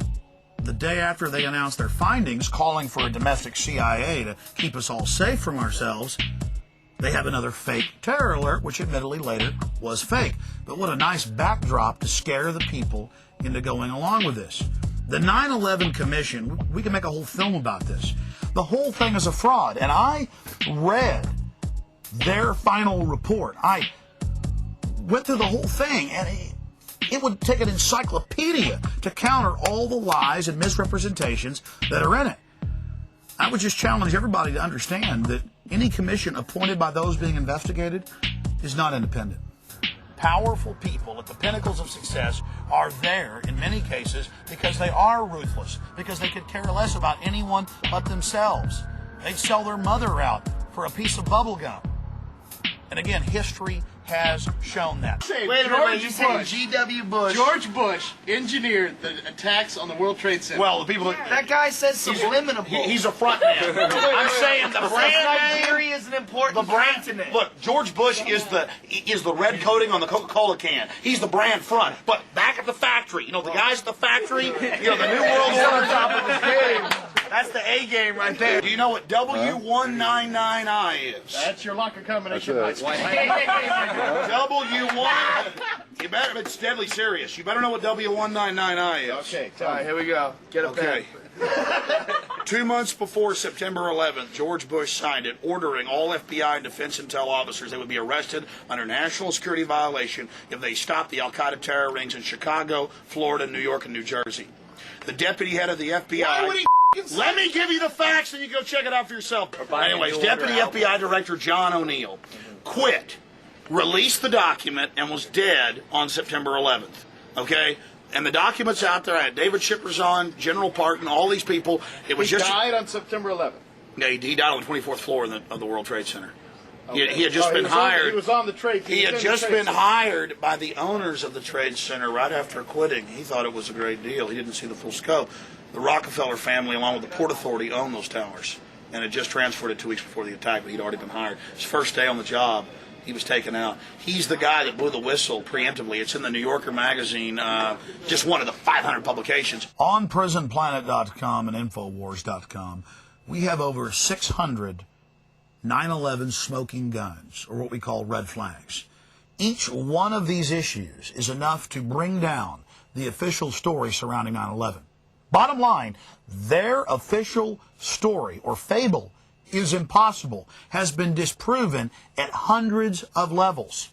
the day after they announced their findings, calling for a domestic CIA to keep us all safe from ourselves, they have another fake terror alert, which admittedly later was fake. But what a nice backdrop to scare the people into going along with this. The 9/11 Commission, we can make a whole film about this. The whole thing is a fraud. And I read their final report. I went through the whole thing, and it would take an encyclopedia to counter all the lies and misrepresentations that are in it. I would just challenge everybody to understand that any commission appointed by those being investigated is not independent. Powerful people at the pinnacles of success are there in many cases because they are ruthless, because they could care less about anyone but themselves. They'd sell their mother out for a piece of bubble gum. And again, history has shown that. Wait a minute, you saying G.W. Bush? George Bush engineered the attacks on the World Trade Center. Well, the people that guy says subliminal. He's a front man. I'm saying the brand Nigeria is an important continent. Look, George Bush is the red coating on the Coca-Cola can. He's the brand front. But back at the factory, the guys at the factory, the New World Order top of his game. That's the A game right there. Do you know what W199I is? That's your locker combination. W1. You better. It's deadly serious. You better know what W199I is. Okay. All right. Here we go. Get it. Okay. 2 months before September 11th, George Bush signed it, ordering all FBI and defense intel officers they would be arrested under national security violation if they stopped the Al-Qaeda terror rings in Chicago, Florida, New York, and New Jersey. The deputy head of the FBI. Why would he Let me give you the facts and you go check it out for yourself. Anyways, Deputy FBI Director John O'Neill quit, released the document, and was dead on September 11th. Okay? And the document's out there. I had David Shippers on, General Parton, all these people. It was he died on September 11th. Yeah, he died on the 24th floor of the World Trade Center. Okay. He had just been hired. He was on the trade. He had just been hired by the owners of the Trade Center right after quitting. He thought it was a great deal. He didn't see the full scope. The Rockefeller family, along with the Port Authority, owned those towers, and had just transferred it 2 weeks before the attack, but he'd already been hired. His first day on the job, he was taken out. He's the guy that blew the whistle preemptively. It's in the New Yorker magazine, just one of the 500 publications. On PrisonPlanet.com and Infowars.com, we have over 600 9/11 smoking guns, or what we call red flags. Each one of these issues is enough to bring down the official story surrounding 9/11. Bottom line, their official story or fable is impossible, has been disproven at hundreds of levels.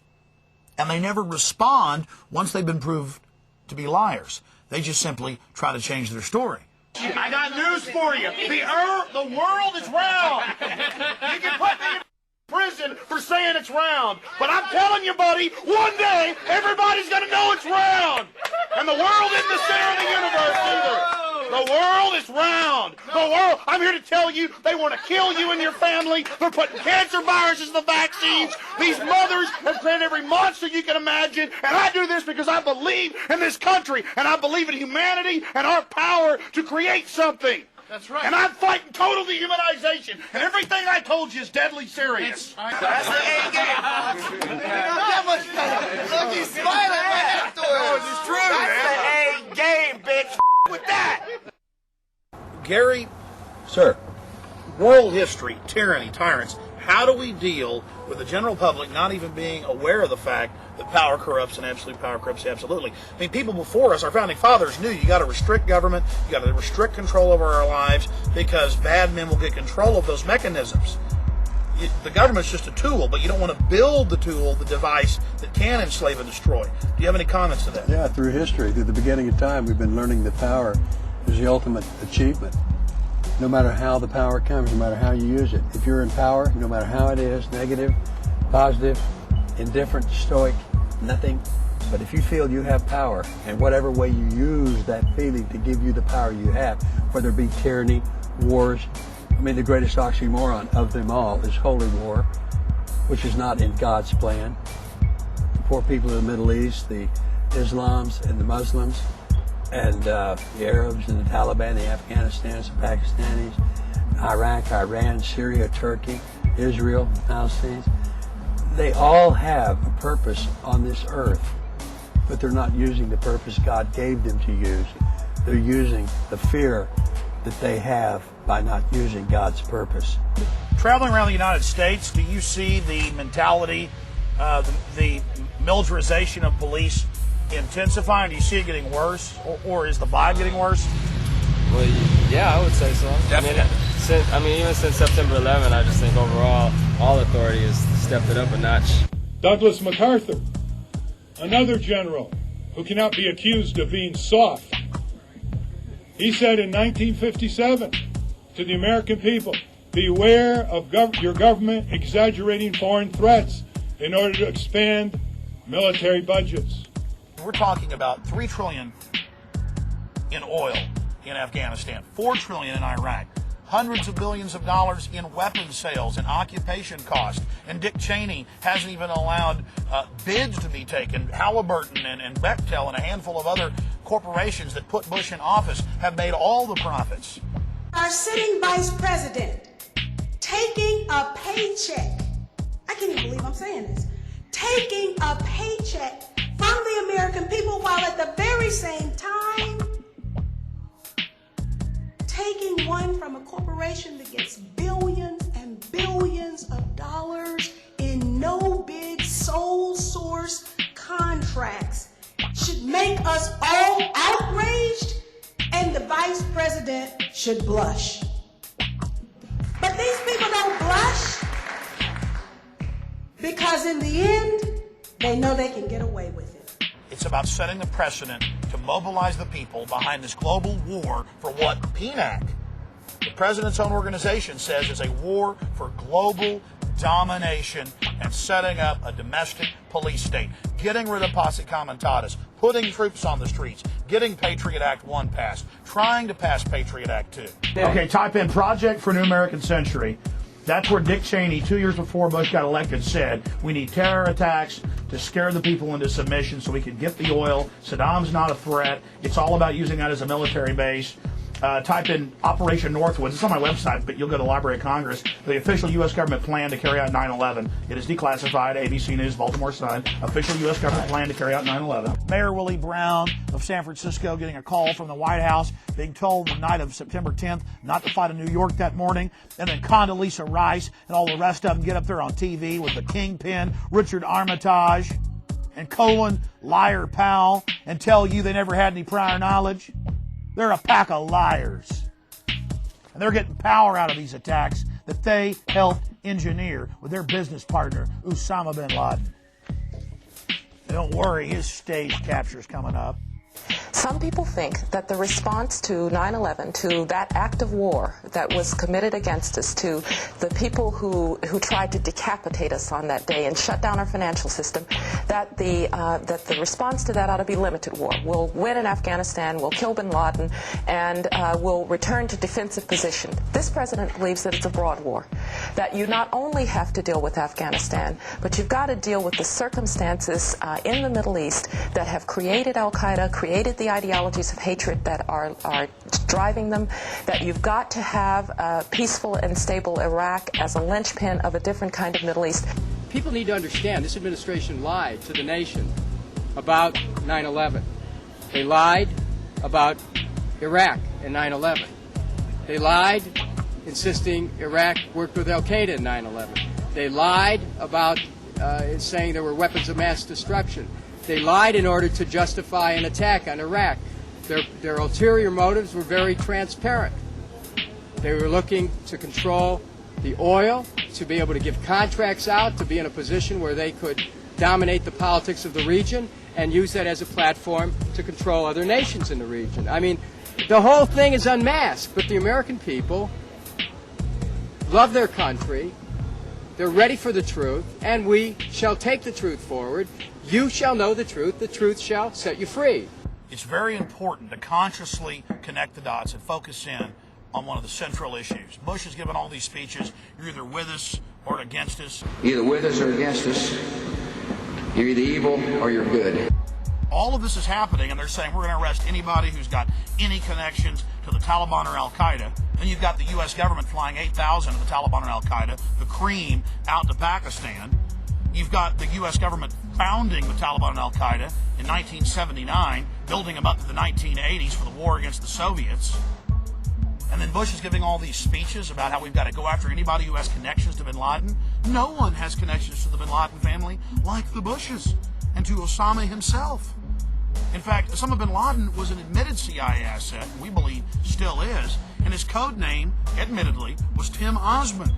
And they never respond once they've been proved to be liars. They just simply try to change their story. I got news for you. The world is round. You can put me in prison for saying it's round. But I'm telling you, buddy, one day everybody's going to know it's round. And the world isn't the center of the universe either. The world is round. The world. I'm here to tell you they want to kill you and your family. They're putting cancer viruses in the vaccines. These mothers have created every monster you can imagine. And I do this because I believe in this country. And I believe in humanity and our power to create something. That's right. And I'm fighting total dehumanization. And everything I told you is deadly serious. That's the A game. Look, he's smiling right afterwards. It's true, man. That's the A game, bitch. With that. Gary, Sir. world history, tyranny, tyrants. How do we deal with the general public not even being aware of the fact that power corrupts and absolute power corrupts absolutely? I mean, people before us, our founding fathers knew you got to restrict government, you got to restrict control over our lives because bad men will get control of those mechanisms. The government's just a tool, but you don't want to build the tool, the device that can enslave and destroy. Do you have any comments to that? Yeah, through history, through the beginning of time, we've been learning that power is the ultimate achievement. no matter how the power comes, no matter how you use it. If you're in power, no matter how it is, negative, positive, indifferent, stoic, nothing. But if you feel you have power, and whatever way you use that feeling to give you the power you have, whether it be tyranny, wars, I mean, the greatest oxymoron of them all is holy war, which is not in God's plan. The poor people in the Middle East, the Islams and the Muslims, and the Arabs and the Taliban, the Afghanistans, the Pakistanis, Iraq, Iran, Syria, Turkey, Israel, Palestinians, they all have a purpose on this earth, but they're not using the purpose God gave them to use. They're using the fear that they have by not using God's purpose. Traveling around the United States, do you see the mentality, the militarization of police intensifying? Do you see it getting worse, or is the vibe getting worse? Well, yeah, I would say so. Definitely. Even since September 11, I just think overall, all authority has stepped it up a notch. Douglas MacArthur, another general who cannot be accused of being soft. He said in 1957 to the American people, beware of your government exaggerating foreign threats in order to expand military budgets. We're talking about $3 trillion in oil in Afghanistan, $4 trillion in Iraq, hundreds of billions of dollars in weapons sales and occupation cost. And Dick Cheney hasn't even allowed bids to be taken. Halliburton and Bechtel and a handful of other corporations that put Bush in office have made all the profits. Our sitting vice president taking a paycheck. I can't even believe I'm saying this. Taking a paycheck from the American people while at the very same time taking one from a corporation that gets billions and billions of dollars in no bid sole source contracts should make us all outraged, and the vice president should blush. But these people don't blush because in the end, they know they can get away with it. It's about setting the precedent to mobilize the people behind this global war for what PNAC, the president's own organization, says is a war for global domination and setting up a domestic police state, getting rid of posse comitatus, putting troops on the streets, getting Patriot Act 1 passed, trying to pass Patriot Act 2. Okay, type in Project for New American Century. That's where Dick Cheney, 2 years before Bush got elected, said we need terror attacks to scare the people into submission so we can get the oil. Saddam's not a threat. It's all about using that as a military base. Type in Operation Northwoods. It's on my website, but you'll go to Library of Congress. The official U.S. government plan to carry out 9/11. It is declassified. ABC News, Baltimore Sun. Official U.S. government plan to carry out 9/11. Mayor Willie Brown of San Francisco getting a call from the White House, being told the night of September 10th not to fly to New York that morning. And then Condoleezza Rice and all the rest of them get up there on TV with the kingpin, Richard Armitage, and Colin Liar Powell, and tell you they never had any prior knowledge. They're a pack of liars. And they're getting power out of these attacks that they helped engineer with their business partner, Osama bin Laden. Don't worry, his stage capture is coming up. Some people think that the response to 9/11, to that act of war that was committed against us, to the people who tried to decapitate us on that day and shut down our financial system, that the response to that ought to be limited war. We'll win in Afghanistan, we'll kill bin Laden, and we'll return to defensive position. This president believes that it's a broad war, that you not only have to deal with Afghanistan, but you've got to deal with the circumstances in the Middle East that have created Al-Qaeda, created the ideologies of hatred that are driving them, that you've got to have a peaceful and stable Iraq as a linchpin of a different kind of Middle East. People need to understand this administration lied to the nation about 9/11. They lied about Iraq in 9/11. They lied insisting Iraq worked with Al-Qaeda in 9/11. They lied about saying there were weapons of mass destruction. They lied in order to justify an attack on Iraq. Their ulterior motives were very transparent. They were looking to control the oil, to be able to give contracts out, to be in a position where they could dominate the politics of the region and use that as a platform to control other nations in the region. I mean, The whole thing is unmasked, but the American people love their country. They're ready for the truth, and we shall take the truth forward. You shall know the truth shall set you free. It's very important to consciously connect the dots and focus in on one of the central issues. Bush has given all these speeches. You're either with us or against us. Either with us or against us. You're either evil or you're good. All of this is happening, and they're saying we're going to arrest anybody who's got any connections to the Taliban or Al-Qaeda. Then you've got the U.S. government flying 8,000 of the Taliban and Al-Qaeda, the cream, out to Pakistan. You've got the U.S. government founding the Taliban and Al-Qaeda in 1979, building them up to the 1980s for the war against the Soviets. And then Bush is giving all these speeches about how we've got to go after anybody who has connections to bin Laden. No one has connections to the bin Laden family like the Bushes and to Osama himself. In fact, Osama bin Laden was an admitted CIA asset, we believe still is, and his code name, admittedly, was Tim Osmond.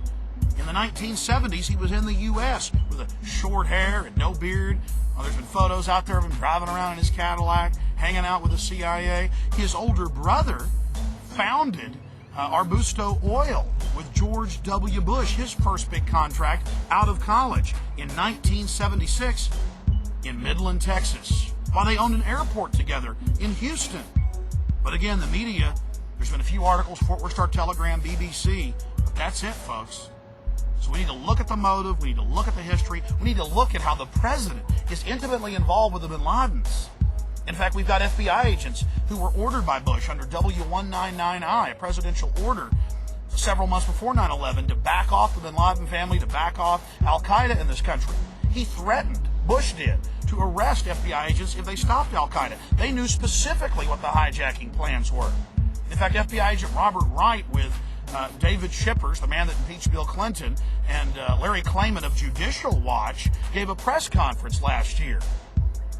In the 1970s, he was in the U.S. with a short hair and no beard. There's been photos out there of him driving around in his Cadillac, hanging out with the CIA. His older brother founded Arbusto Oil with George W. Bush, his first big contract out of college in 1976 in Midland, Texas, while they owned an airport together in Houston. But again, the media, there's been a few articles, Fort Worth Star-Telegram, BBC, but that's it, folks. So we need to look at the motive, we need to look at the history, we need to look at how the president is intimately involved with the bin Ladens. In fact, we've got FBI agents who were ordered by Bush under W199I, a presidential order, several months before 9/11 to back off the bin Laden family, to back off Al-Qaeda in this country. He threatened, Bush did, to arrest FBI agents if they stopped Al-Qaeda. They knew specifically what the hijacking plans were. In fact, FBI agent Robert Wright with David Shippers, the man that impeached Bill Clinton, and Larry Klayman of Judicial Watch gave a press conference last year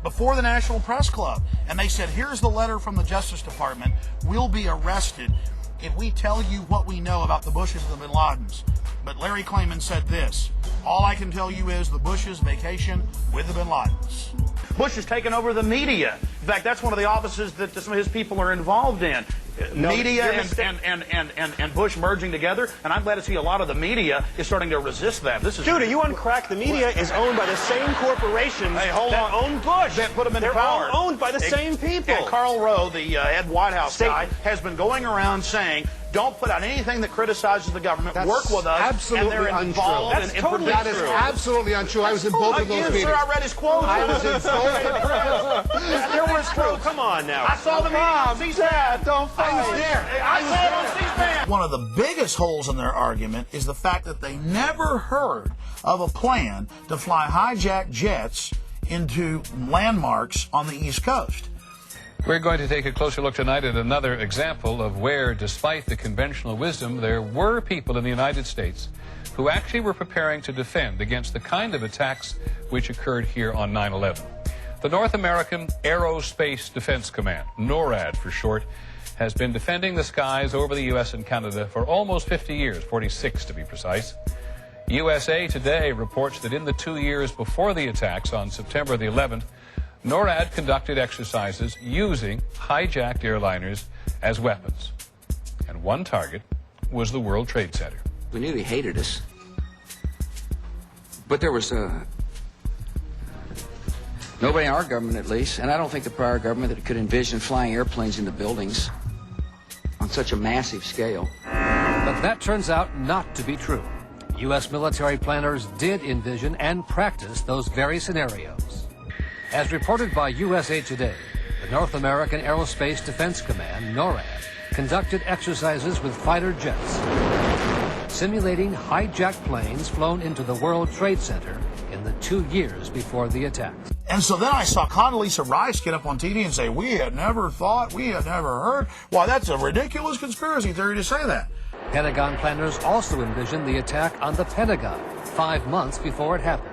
before the National Press Club. And they said, here's the letter from the Justice Department. We'll be arrested if we tell you what we know about the Bushes and the bin Ladens. But Larry Klayman said this, all I can tell you is the Bushes vacation with the bin Ladens. Bush has taken over the media. In fact, that's one of the offices that some of his people are involved in. Media and Bush merging together, and I'm glad to see a lot of the media is starting to resist that. This is Judah, you uncrack. The media is owned by the same corporations that own Bush. That put him in They're power. all owned by the same people. And Karl Rove, the head White House guy, has been going around saying, don't put out anything that criticizes the government. That's work with us. absolutely and they're involved untrue. in Totally that is absolutely untrue. I was in both of those meetings. Sir, I read his quote. I was in both. There was quote. Come on now. I saw the meeting on C-SPAN. Don't fight. I was there. I saw it on C-SPAN. One of the biggest holes in their argument is the fact that they never heard of a plan to fly hijacked jets into landmarks on the East Coast. We're going to take a closer look tonight at another example of where, despite the conventional wisdom, there were people in the United States who actually were preparing to defend against the kind of attacks which occurred here on 9/11. The North American Aerospace Defense Command, NORAD for short, has been defending the skies over the U.S. and Canada for almost 50 years, 46 to be precise. USA Today reports that in the 2 years before the attacks on September the 11th, NORAD conducted exercises using hijacked airliners as weapons. And one target was the World Trade Center. We knew they hated us. But there was nobody in our government, at least, and I don't think the prior government, that could envision flying airplanes into buildings on such a massive scale. But that turns out not to be true. U.S. military planners did envision and practice those very scenarios. As reported by USA Today, the North American Aerospace Defense Command, NORAD, conducted exercises with fighter jets, simulating hijacked planes flown into the World Trade Center in the 2 years before the attacks. And so then I saw Condoleezza Rice get up on TV and say, we had never thought, we had never heard. Why, that's a ridiculous conspiracy theory to say that. Pentagon planners also envisioned the attack on the Pentagon 5 months before it happened.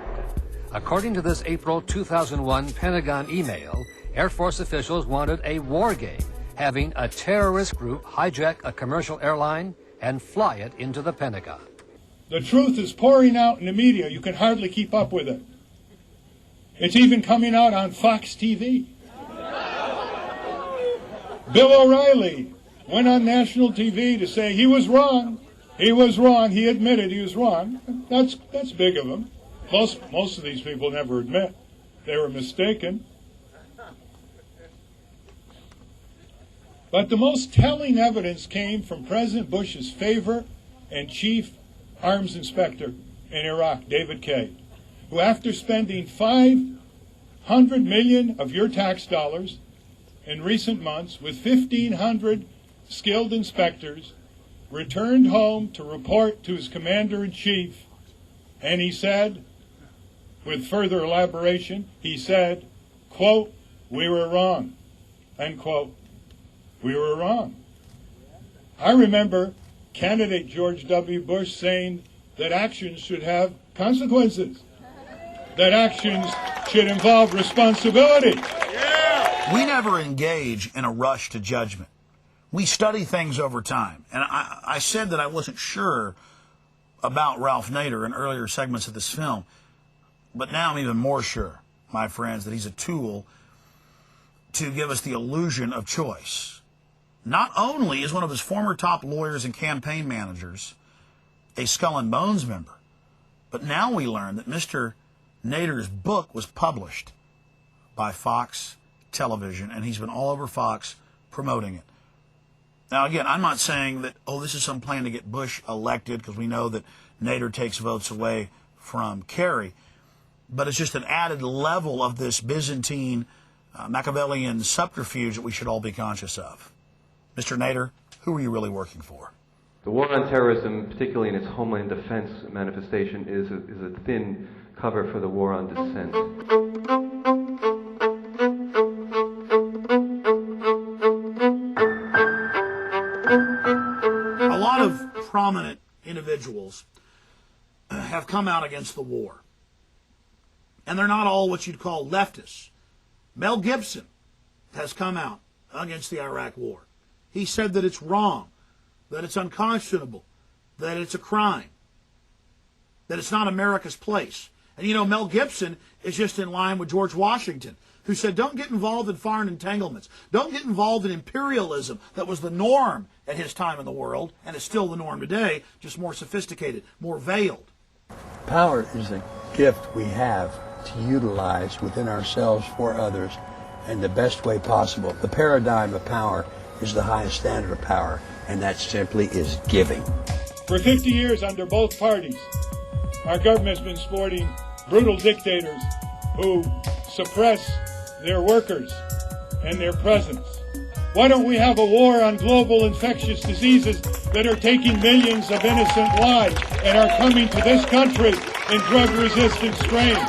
According to this April 2001 Pentagon email, Air Force officials wanted a war game, having a terrorist group hijack a commercial airline and fly it into the Pentagon. The truth is pouring out in the media. You can hardly keep up with it. It's even coming out on Fox TV. Bill O'Reilly went on national TV to say he was wrong. He was wrong. He admitted he was wrong. That's big of him. Most of these people never admit they were mistaken. But the most telling evidence came from President Bush's favorite and chief arms inspector in Iraq, David Kay, who, after spending $500 million of your tax dollars in recent months with 1,500 skilled inspectors, returned home to report to his commander-in-chief, and he said, with further elaboration, he said, quote, "We were wrong," unquote. We were wrong. I remember candidate George W. Bush saying that actions should have consequences, that actions should involve responsibility. We never engage in a rush to judgment. We study things over time. And I said that I wasn't sure about Ralph Nader in earlier segments of this film, but now I'm even more sure, my friends, that he's a tool to give us the illusion of choice. Not only is one of his former top lawyers and campaign managers a Skull and Bones member, but now we learn that Mr. Nader's book was published by Fox Television, and he's been all over Fox promoting it. Now, again, I'm not saying that, this is some plan to get Bush elected, because we know that Nader takes votes away from Kerry, but it's just an added level of this Byzantine, Machiavellian subterfuge that we should all be conscious of. Mr. Nader, who are you really working for? The war on terrorism, particularly in its homeland defense manifestation, is a thin cover for the war on dissent. A lot of prominent individuals have come out against the war. And they're not all what you'd call leftists. Mel Gibson has come out against the Iraq war. He said that it's wrong, that it's unconscionable, that it's a crime, that it's not America's place. And you know, Mel Gibson is just in line with George Washington, who said, don't get involved in foreign entanglements. Don't get involved in imperialism that was the norm at his time in the world, and is still the norm today, just more sophisticated, more veiled. Power is a gift we have to utilize within ourselves for others in the best way possible. The paradigm of power is the highest standard of power, and that simply is giving. For 50 years under both parties, our government has been supporting brutal dictators who suppress their workers and their presence. Why don't we have a war on global infectious diseases that are taking millions of innocent lives and are coming to this country in drug-resistant strains?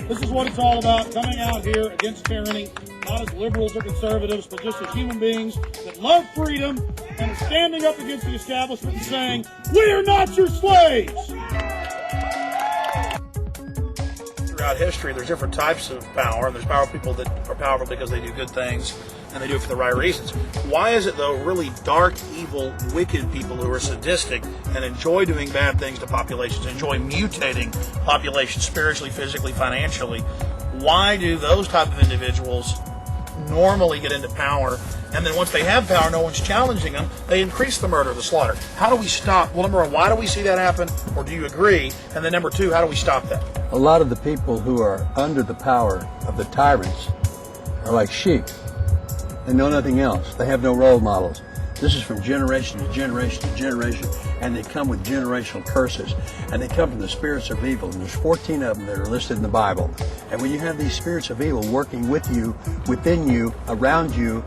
This is what it's all about, coming out here against tyranny, not as liberals or conservatives, but just as human beings that love freedom and are standing up against the establishment and saying, we are not your slaves! Throughout history, there's different types of power, and there's powerful people that are powerful because they do good things, and they do it for the right reasons. Why is it, though, really dark, evil, wicked people who are sadistic and enjoy doing bad things to populations, enjoy mutating populations spiritually, physically, financially, why do those type of individuals normally get into power, and then once they have power, no one's challenging them, they increase the murder, the slaughter? How do we stop? Well, number one, why do we see that happen, or do you agree? And then number two, how do we stop that? A lot of the people who are under the power of the tyrants are like sheep. They know nothing else. They have no role models. This is from generation to generation to generation, and they come with generational curses. And they come from the spirits of evil, and there's 14 of them that are listed in the Bible. And when you have these spirits of evil working with you, within you, around you,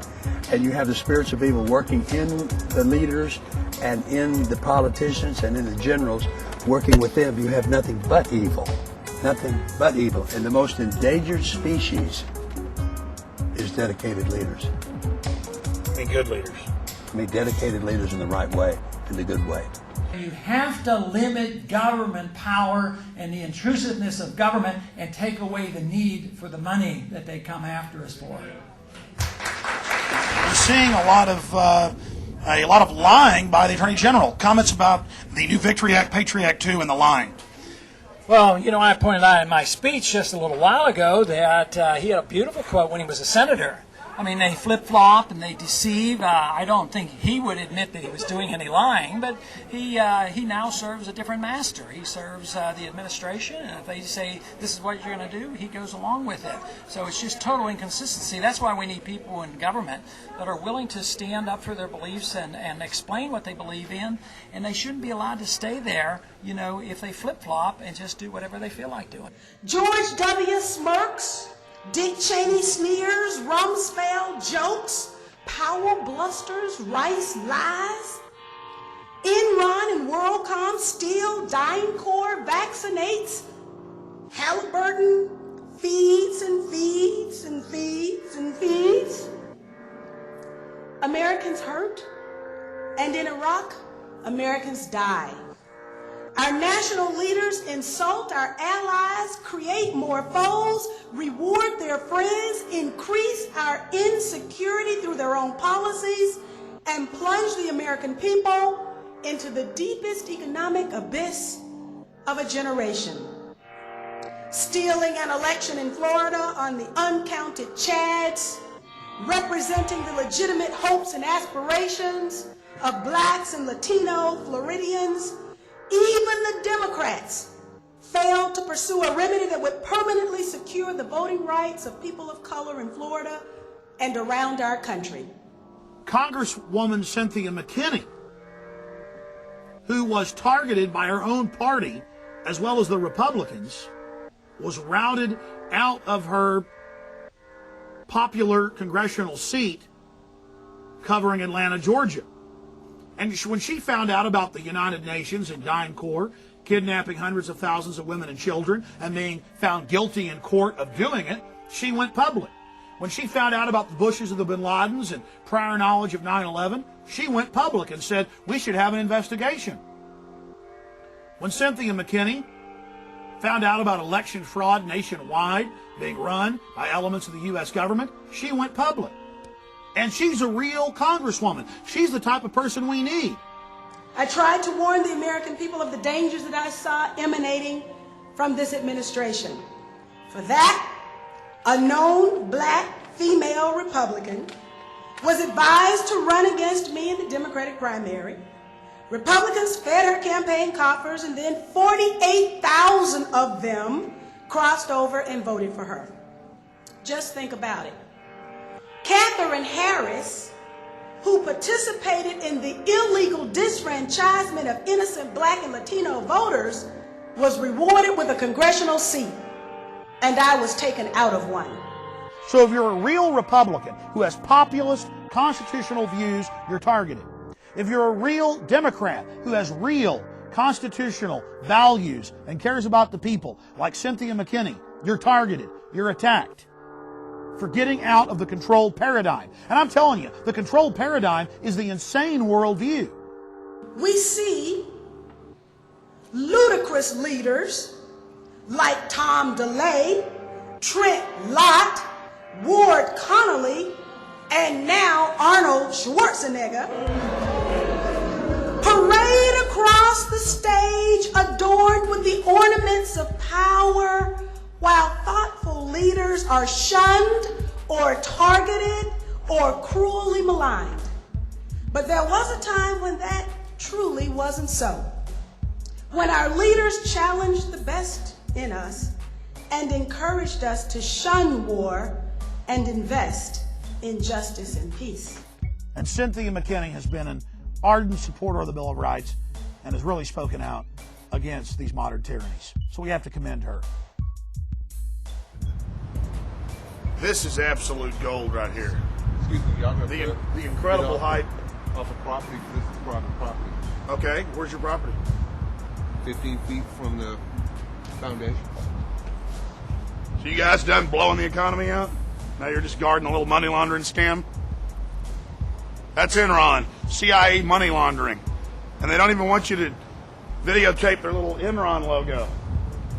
and you have the spirits of evil working in the leaders and in the politicians and in the generals working with them, you have nothing but evil. Nothing but evil. And the most endangered species is dedicated leaders. I mean, good leaders. I mean, dedicated leaders in the right way, in the good way. You have to limit government power and the intrusiveness of government and take away the need for the money that they come after us for. We're seeing a lot of lying by the Attorney General. Comments about the new Victory Act, Patriot Act 2, and the lying. Well, you know, I pointed out in my speech just a little while ago that he had a beautiful quote when he was a senator. I mean, they flip-flop and they deceive. I don't think he would admit that he was doing any lying, but he now serves a different master. He serves the administration, and if they say this is what you're going to do, he goes along with it. So it's just total inconsistency. That's why we need people in government that are willing to stand up for their beliefs and explain what they believe in, and they shouldn't be allowed to stay there, you know, if they flip-flop and just do whatever they feel like doing. George W. smirks, Dick Cheney sneers, Rumsfeld jokes, Powell blusters, Rice lies, Enron and WorldCom steal, DynCorp vaccinates, Halliburton feeds and feeds and feeds and feeds. Americans hurt, and in Iraq, Americans die. Our national leaders insult our allies, create more foes, reward their friends, increase our insecurity through their own policies, and plunge the American people into the deepest economic abyss of a generation. Stealing an election in Florida on the uncounted Chads, representing the legitimate hopes and aspirations of blacks and Latino Floridians. Even the Democrats failed to pursue a remedy that would permanently secure the voting rights of people of color in Florida and around our country. Congresswoman Cynthia McKinney, who was targeted by her own party as well as the Republicans, was routed out of her popular congressional seat covering Atlanta, Georgia. And when she found out about the United Nations and DynCorp kidnapping hundreds of thousands of women and children and being found guilty in court of doing it, she went public. When she found out about the Bushes and the Bin Ladens and prior knowledge of 9/11, she went public and said, we should have an investigation. When Cynthia McKinney found out about election fraud nationwide being run by elements of the U.S. government, she went public. And she's a real congresswoman. She's the type of person we need. I tried to warn the American people of the dangers that I saw emanating from this administration. For that, a known black female Republican was advised to run against me in the Democratic primary. Republicans fed her campaign coffers, and then 48,000 of them crossed over and voted for her. Just think about it. Katherine Harris, who participated in the illegal disfranchisement of innocent black and Latino voters, was rewarded with a congressional seat, and I was taken out of one. So if you're a real Republican who has populist constitutional views, you're targeted. If you're a real Democrat who has real constitutional values and cares about the people, like Cynthia McKinney, you're targeted, you're attacked for getting out of the controlled paradigm. And I'm telling you, the controlled paradigm is the insane worldview. We see ludicrous leaders like Tom DeLay, Trent Lott, Ward Connolly, and now Arnold Schwarzenegger parade across the stage adorned with the ornaments of power, while thoughtful leaders are shunned or targeted or cruelly maligned. But there was a time when that truly wasn't so. When our leaders challenged the best in us and encouraged us to shun war and invest in justice and peace. And Cynthia McKinney has been an ardent supporter of the Bill of Rights and has really spoken out against these modern tyrannies. So we have to commend her. This is absolute gold right here. Excuse me, y'all got The incredible height. off of property. This is private property. Okay, where's your property? 15 feet from the foundation. So you guys done blowing the economy out? Now you're just guarding a little money laundering scam? That's Enron, CIA money laundering. And they don't even want you to videotape their little Enron logo.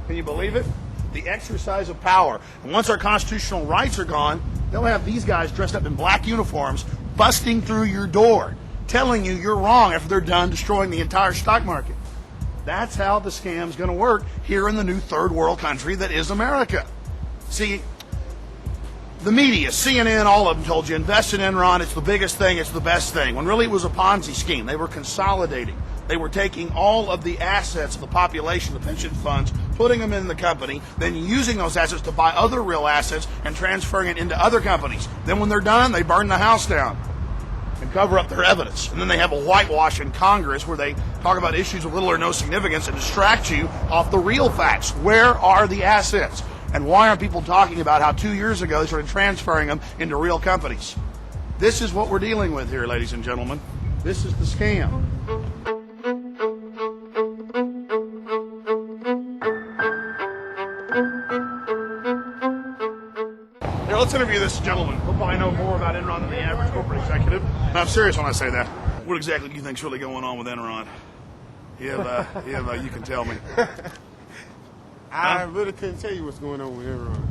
Can you believe it? The exercise of power. And once our constitutional rights are gone, they'll have these guys dressed up in black uniforms busting through your door, telling you you're wrong after they're done destroying the entire stock market. That's how the scam's going to work here in the new third world country that is America. See, the media, CNN, all of them told you, invest in Enron, it's the biggest thing, it's the best thing, when really it was a Ponzi scheme. They were consolidating. They were taking all of the assets of the population, the pension funds, putting them in the company, then using those assets to buy other real assets and transferring it into other companies. Then when they're done, they burn the house down and cover up their evidence. And then they have a whitewash in Congress where they talk about issues of little or no significance and distract you off the real facts. Where are the assets? And why aren't people talking about how 2 years ago they started transferring them into real companies? This is what we're dealing with here, ladies and gentlemen. This is the scam. Now let's interview this gentleman. He'll probably know more about Enron than the average corporate executive. And I'm serious when I say that. What exactly do you think's really going on with Enron? You can tell me. I really couldn't tell you what's going on with Enron.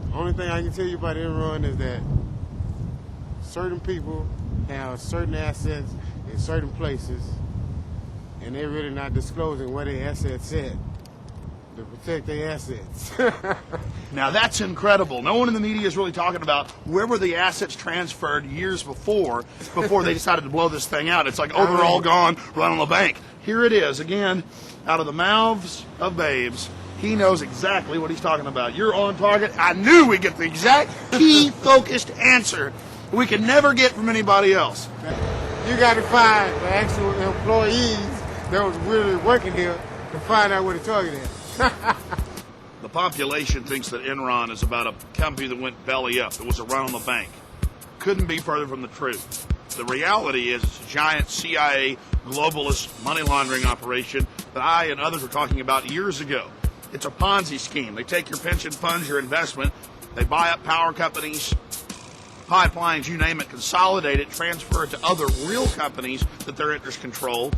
The only thing I can tell you about Enron is that certain people have certain assets in certain places, and they're really not disclosing where their assets at to protect their assets. Now that's incredible. No one in the media is really talking about where were the assets transferred years before they decided to blow this thing out. It's like, oh, they're all gone, run on the bank. Here it is, again, out of the mouths of babes. He knows exactly what he's talking about. You're on target. I knew we'd get the exact key focused answer we could never get from anybody else. You got to find the actual employees that was really working here to find out where the target is. The population thinks that Enron is about a company that went belly up. It was a run on the bank. Couldn't be further from the truth. The reality is it's a giant CIA globalist money laundering operation that I and others were talking about years ago. It's a Ponzi scheme. They take your pension funds, your investment, they buy up power companies, pipelines, you name it, consolidate it, transfer it to other real companies that their interests control.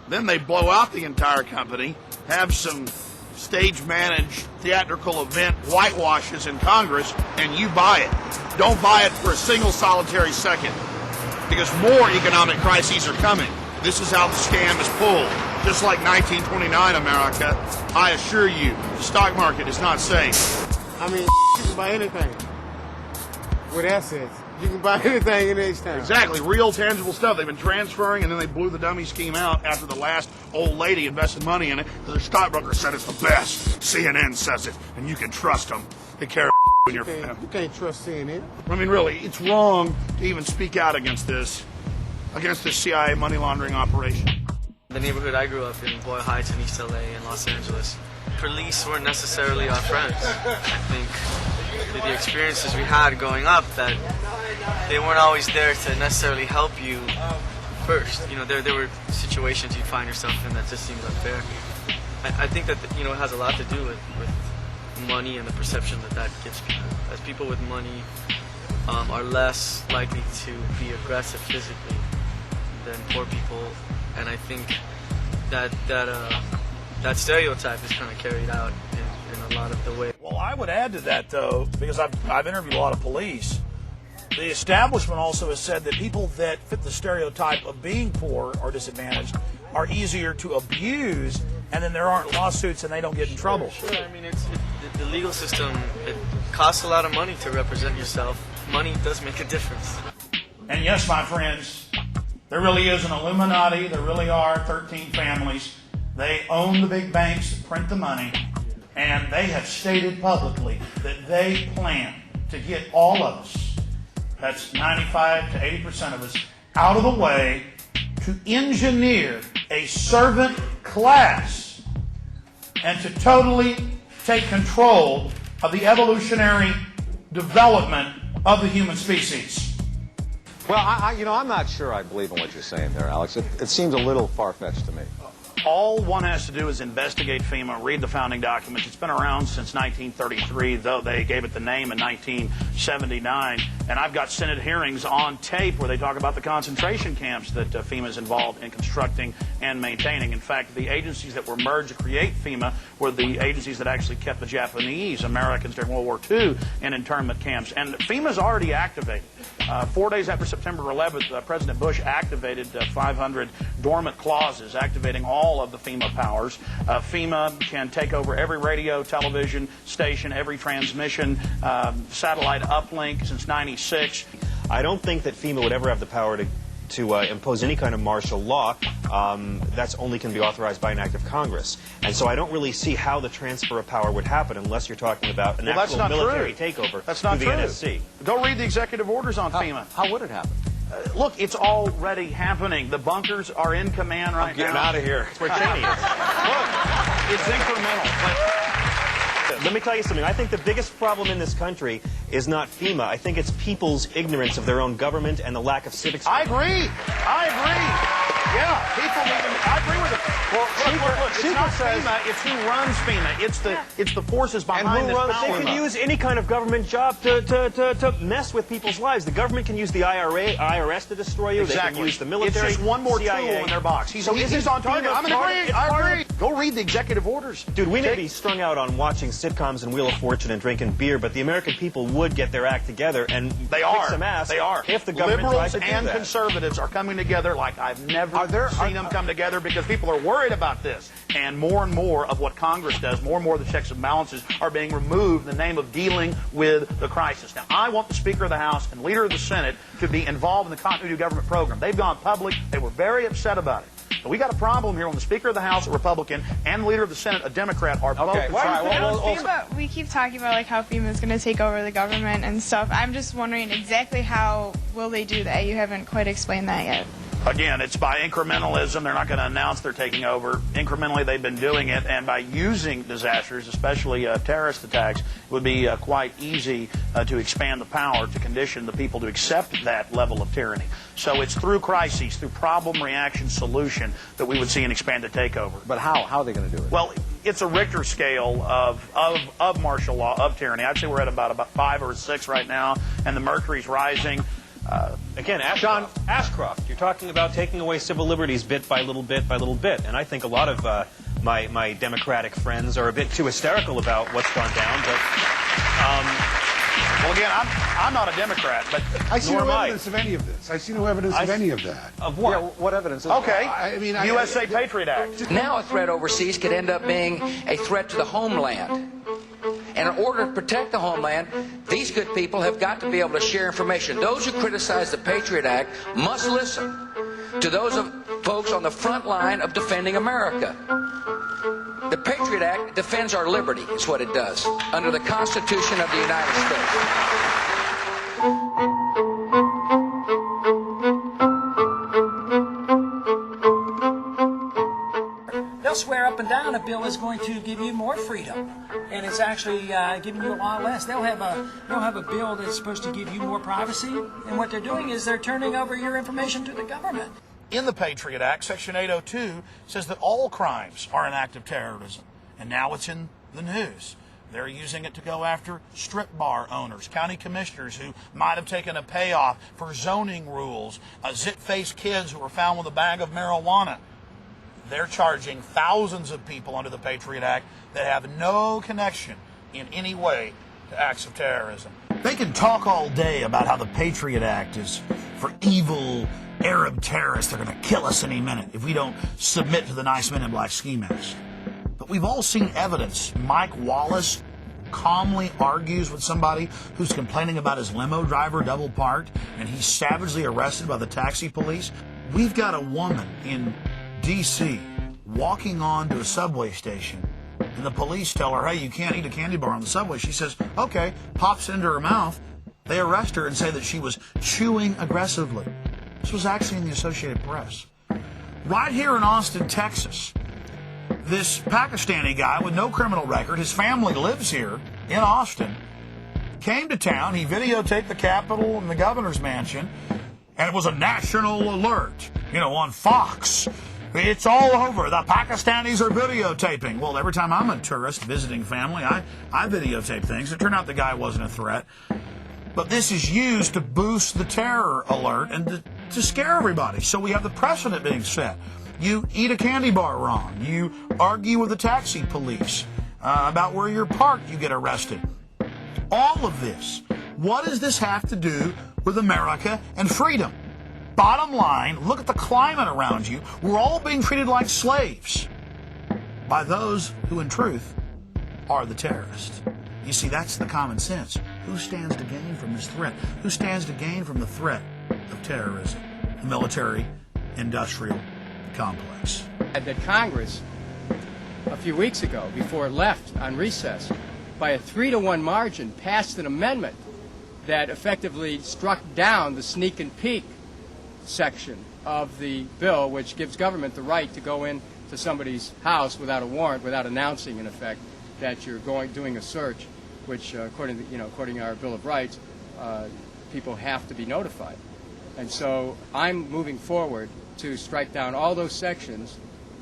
Then they blow out the entire company, have some stage-managed theatrical event whitewashes in Congress, and you buy it. Don't buy it for a single solitary second, because more economic crises are coming. This is how the scam is pulled. Just like 1929 America, I assure you, the stock market is not safe. I mean, you can buy anything with assets. You can buy anything in H-Town. Exactly, real tangible stuff. They've been transferring, and then they blew the dummy scheme out after the last old lady invested money in it because their stockbroker said it's the best. CNN says it, and you can trust them. They care when you're... You can't trust CNN. I mean, really, it's wrong to even speak out against this CIA money laundering operation. The neighborhood I grew up in, Boyle Heights in East LA and Los Angeles, police weren't necessarily our friends. I think with the experiences we had growing up, that they weren't always there to necessarily help you first. You know, there were situations you'd find yourself in that just seemed unfair. I think that, it has a lot to do with money and the perception that gives people. As people with money are less likely to be aggressive physically than poor people. And I think that stereotype is kind of carried out in a lot of the way. Well, I would add to that, though, because I've interviewed a lot of police. The establishment also has said that people that fit the stereotype of being poor or disadvantaged are easier to abuse, and then there aren't lawsuits and they don't get in trouble. Sure, I mean, the legal system, it costs a lot of money to represent yourself. Money does make a difference. And yes, my friends, there really is an Illuminati. There really are 13 families. They own the big banks that print the money, and they have stated publicly that they plan to get all of us, that's 95 to 80% of us, out of the way to engineer a servant class and to totally take control of the evolutionary development of the human species. Well, I'm not sure I believe in what you're saying there, Alex. It seems a little far-fetched to me. All one has to do is investigate FEMA, read the founding documents. It's been around since 1933, though they gave it the name in 1979. And I've got Senate hearings on tape where they talk about the concentration camps that FEMA is involved in constructing and maintaining. In fact, the agencies that were merged to create FEMA were were the agencies that actually kept the Japanese Americans during World War II in internment camps. And FEMA's already activated. 4 days after September 11th, President Bush activated 500 dormant clauses, activating all of the FEMA powers. FEMA can take over every radio, television station, every transmission, satellite uplink since '96. I don't think that FEMA would ever have the power to impose any kind of martial law. That's only can be authorized by an act of Congress. And so I don't really see how the transfer of power would happen unless you're talking about an actual military takeover That's not through the true. NSC. Go read the executive orders on FEMA. How would it happen? Look, it's already happening. The bunkers are in command right now. I'm getting out of here. It's where Cheney is. Look, it's incremental. Let me tell you something. I think the biggest problem in this country is not FEMA. I think it's people's ignorance of their own government and the lack of civic I agree. Yeah, people need to. I agree with it. Well, look, it's not FEMA. It's who runs FEMA. It's the forces behind this power. They can use any kind of government job to mess with people's lives. The government can use the IRS to destroy you. Exactly. They can use the military. It's just one more CIA. tool in their box. He's on target. I'm in agreement. I agree. Go read the executive orders. Dude, we may be strung out on watching sitcoms and Wheel of Fortune and drinking beer, but the American people would get their act together and kick some ass. They are. If the government Liberals tries to do and that. conservatives are coming together like I've never seen them come together, because people are worried about this. And more of what Congress does, more and more of the checks and balances are being removed in the name of dealing with the crisis. Now, I want the Speaker of the House and Leader of the Senate to be involved in the continuity of government program. They've gone public. They were very upset about it. But we got a problem here when the Speaker of the House, a Republican, and the Leader of the Senate, a Democrat, are both. We keep talking about like how FEMA is going to take over the government and stuff. I'm just wondering exactly how will they do that? You haven't quite explained that yet. Again, it's by incrementalism. They're not going to announce they're taking over. Incrementally, they've been doing it, and by using disasters, especially terrorist attacks, it would be quite easy to expand the power to condition the people to accept that level of tyranny. So it's through crises, through problem, reaction, solution, that we would see an expanded takeover. But how? How are they going to do it? Well, it's a Richter scale of martial law, of tyranny. I'd say we're at about 5 or 6 right now, and the mercury's rising. Again, Ashcroft, you're talking about taking away civil liberties bit by little bit by little bit. And I think a lot of my Democratic friends are a bit too hysterical about what's gone down. But, well, again, I'm not a Democrat, but I see no evidence of any of this. I see no evidence of any of that. Of what? Yeah, what evidence? Okay. I mean, USA Patriot Act. Now a threat overseas could end up being a threat to the homeland. And in order to protect the homeland, these good people have got to be able to share information. Those who criticize the Patriot Act must listen to those folks on the front line of defending America. The Patriot Act defends our liberty, is what it does, under the Constitution of the United States. They'll swear up and down a bill is going to give you more freedom, and it's actually giving you a lot less. They'll have a bill that's supposed to give you more privacy, and what they're doing is they're turning over your information to the government. In the Patriot Act, Section 802 says that all crimes are an act of terrorism, and now it's in the news. They're using it to go after strip bar owners, county commissioners who might have taken a payoff for zoning rules, zit-faced kids who were found with a bag of marijuana. They're charging thousands of people under the Patriot Act that have no connection in any way to acts of terrorism. They can talk all day about how the Patriot Act is for evil Arab terrorists. They're going to kill us any minute if we don't submit to the nice men in black ski masks. But we've all seen evidence. Mike Wallace calmly argues with somebody who's complaining about his limo driver double parked, and he's savagely arrested by the taxi police. We've got a woman in D.C. walking on to a subway station, and the police tell her, hey, you can't eat a candy bar on the subway. She says, okay, pops it into her mouth. They arrest her and say that she was chewing aggressively. This was actually in the Associated Press. Right here in Austin, Texas, this Pakistani guy with no criminal record, his family lives here in Austin, came to town. He videotaped the Capitol and the governor's mansion, and it was a national alert, on Fox. It's all over. The Pakistanis are videotaping. Well, every time I'm a tourist visiting family, I videotape things. It turned out the guy wasn't a threat. But this is used to boost the terror alert and to scare everybody. So we have the precedent being set. You eat a candy bar wrong. You argue with the taxi police. about where you're parked, you get arrested. All of this. What does this have to do with America and freedom? Bottom line, look at the climate around you. We're all being treated like slaves by those who, in truth, are the terrorists. You see, that's the common sense. Who stands to gain from this threat? Who stands to gain from the threat of terrorism? The military-industrial complex. That Congress, a few weeks ago, before it left on recess, by a 3-to-1 margin, passed an amendment that effectively struck down the sneak and peek section of the bill, which gives government the right to go into somebody's house without a warrant, without announcing, in effect, that you're doing a search, which, according to our Bill of Rights, people have to be notified. And so I'm moving forward to strike down all those sections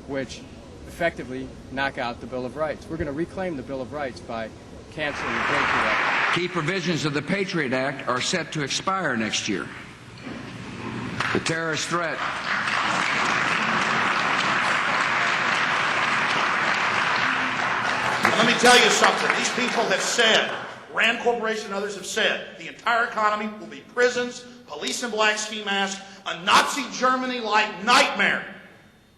which effectively knock out the Bill of Rights. We're going to reclaim the Bill of Rights by canceling the Patriot Act. Key provisions of the Patriot Act are set to expire next year. The terrorist threat. Let me tell you something. These people have said, Rand Corporation and others have said, the entire economy will be prisons, police in black ski masks, a Nazi Germany-like nightmare.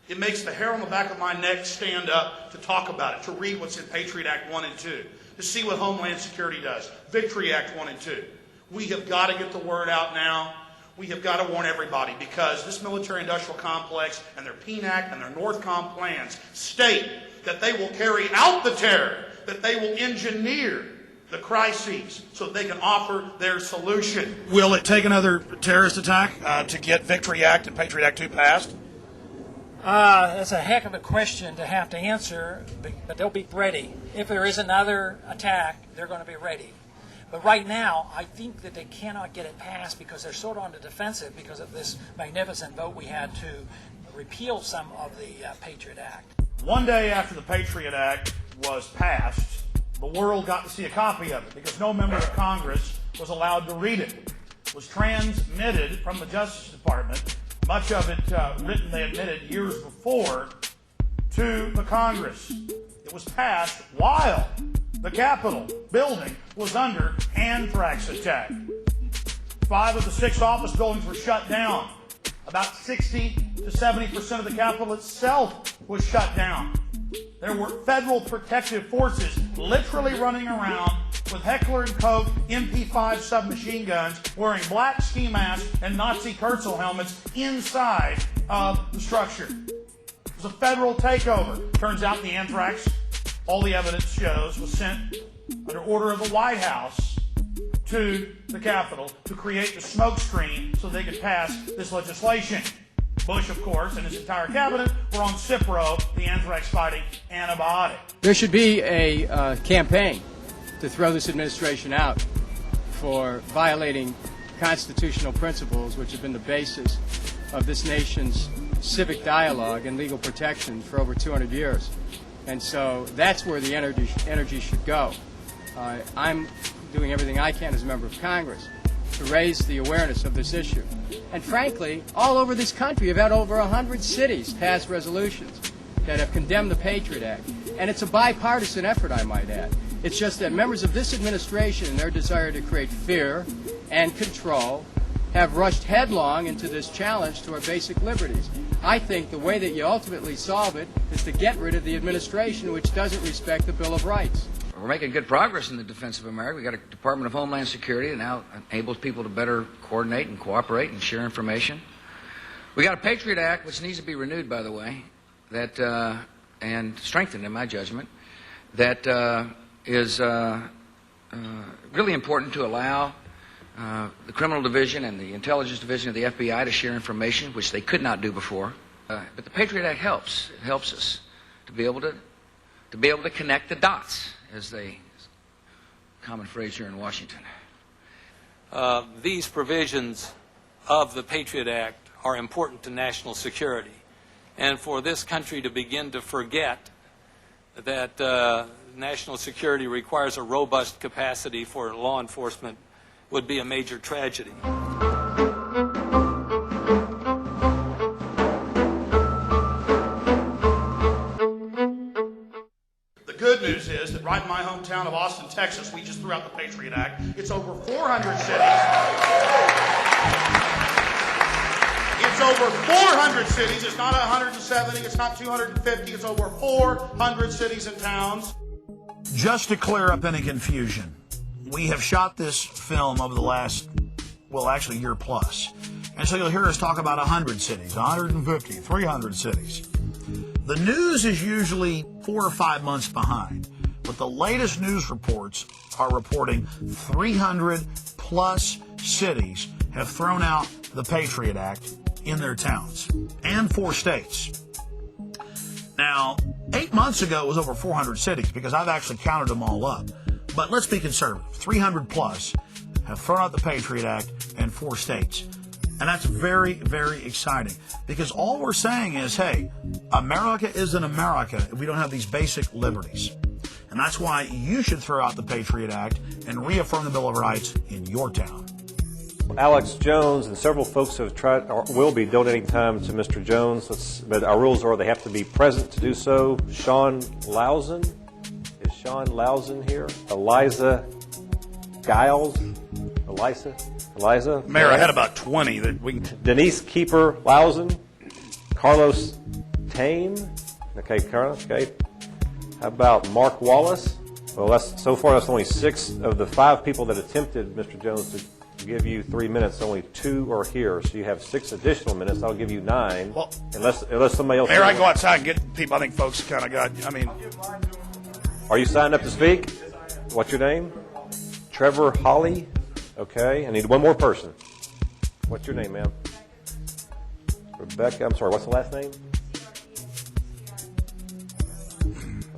It makes the hair on the back of my neck stand up to talk about it, to read what's in Patriot Act 1 and 2, to see what Homeland Security does, Victory Act 1 and 2. We have got to get the word out now. We have got to warn everybody, because this military-industrial complex and their PNAC and their NORTHCOM plans state that they will carry out the terror, that they will engineer the crises so that they can offer their solution. Will it take another terrorist attack to get Victory Act and Patriot Act 2 passed? That's a heck of a question to have to answer, but they'll be ready. If there is another attack, they're going to be ready. But right now, I think that they cannot get it passed because they're sort of on the defensive because of this magnificent vote we had to repeal some of the Patriot Act. One day after the Patriot Act was passed, the world got to see a copy of it because no member of Congress was allowed to read it. It was transmitted from the Justice Department, much of it written, they admitted, years before, to the Congress. It was passed while the Capitol building was under anthrax attack. 5 of the 6 office buildings were shut down. About 60 to 70% of the Capitol itself was shut down. There were federal protective forces literally running around with Heckler & Koch MP5 submachine guns, wearing black ski masks and Nazi Kurzel helmets inside of the structure. It was a federal takeover. Turns out the anthrax, all the evidence shows, was sent under order of the White House to the Capitol to create the smoke screen so they could pass this legislation. Bush, of course, and his entire cabinet were on Cipro, the anthrax-fighting antibiotic. There should be a campaign to throw this administration out for violating constitutional principles which have been the basis of this nation's civic dialogue and legal protection for over 200 years. And so that's where the energy should go. I'm doing everything I can as a member of Congress to raise the awareness of this issue. And frankly, all over this country, you've had over 100 cities pass resolutions that have condemned the Patriot Act. And it's a bipartisan effort, I might add. It's just that members of this administration, in their desire to create fear and control, have rushed headlong into this challenge to our basic liberties. I think the way that you ultimately solve it is to get rid of the administration which doesn't respect the Bill of Rights. We're making good progress in the defense of America. We've got a Department of Homeland Security that now enables people to better coordinate and cooperate and share information. We got a Patriot Act, which needs to be renewed, by the way, that and strengthened, in my judgment, that is really important to allow the criminal division and the intelligence division of the FBI to share information, which they could not do before. But the Patriot Act helps. It helps us to be able to connect the dots, as they common phrase here in Washington. These provisions of the Patriot Act are important to national security, and for this country to begin to forget that national security requires a robust capacity for law enforcement would be a major tragedy. The good good news is that right in my hometown of Austin, Texas, we just threw out the Patriot Act. It's over 400 cities. It's over 400 cities. It's not 170. It's not 250. It's over 400 cities and towns. Just to clear up any confusion, we have shot this film over the last, well, actually year plus. And so you'll hear us talk about 100 cities, 150, 300 cities. The news is usually 4 or 5 months behind, but the latest news reports are reporting 300 plus cities have thrown out the Patriot Act in their towns, and 4 states. Now, 8 months ago it was over 400 cities because I've actually counted them all up. But let's be conservative. 300 plus have thrown out the Patriot Act in 4 states. And that's very, very exciting because all we're saying is, hey, America isn't America if we don't have these basic liberties. And that's why you should throw out the Patriot Act and reaffirm the Bill of Rights in your town. Alex Jones and several folks have tried or will be donating time to Mr. Jones, but our rules are they have to be present to do so. Sean Lausen. Is Sean Lausen here? Eliza Giles? Eliza? Mayor, I had about 20 that we can... Denise Keeper Lausen. Carlos Tame. Okay, Carlos. Okay. How about Mark Wallace? Well, so far that's only 6 of the 5 people that attempted, Mr. Jones, to give you 3 minutes. Only 2 are here, so you have 6 additional minutes. I'll give you 9, well, unless somebody else... Mayor, I go outside and get people. I think folks kind of got... Are you signed up to speak? What's your name? Trevor Holly. Okay, I need one more person. What's your name, ma'am? Rebecca, I'm sorry, what's the last name?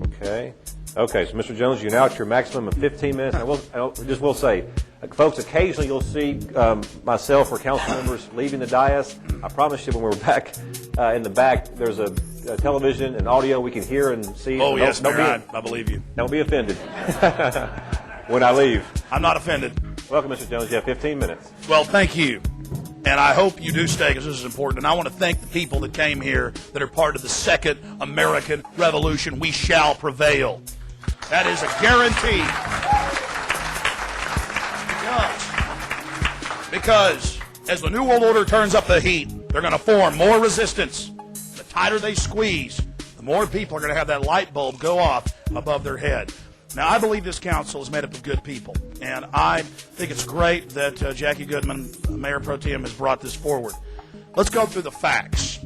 Okay. Okay, so Mr. Jones, you're now at your maximum of 15 minutes. I will say, folks, occasionally you'll see myself or council members leaving the dais. I promise you when we're back in the back, there's a television and audio we can hear and see. Oh, yes, Mayor, I believe you. Don't be offended when I leave. I'm not offended. Welcome, Mr. Jones. You have 15 minutes. Well, thank you. And I hope you do stay because this is important. And I want to thank the people that came here that are part of the Second American Revolution. We shall prevail. That is a guarantee. Because as the New World Order turns up the heat, they're going to form more resistance. The tighter they squeeze, the more people are going to have that light bulb go off above their head. Now, I believe this council is made up of good people, and I think it's great that Jackie Goodman, Mayor Pro Tem, has brought this forward. Let's go through the facts.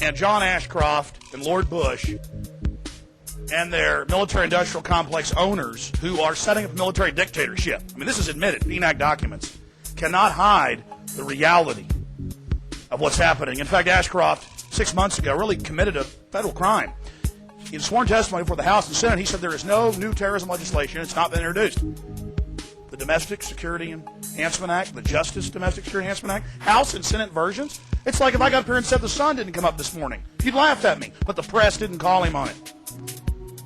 And John Ashcroft and Lord Bush and their military-industrial complex owners who are setting up a military dictatorship, I mean, this is admitted, PNAC documents, cannot hide the reality of what's happening. In fact, Ashcroft, 6 months ago, really committed a federal crime. In sworn testimony before the House and Senate, he said there is no new terrorism legislation. It's not been introduced. The Domestic Security Enhancement Act, the Justice Domestic Security Enhancement Act, House and Senate versions. It's like if I got up here and said the sun didn't come up this morning. You'd laugh at me, but the press didn't call him on it.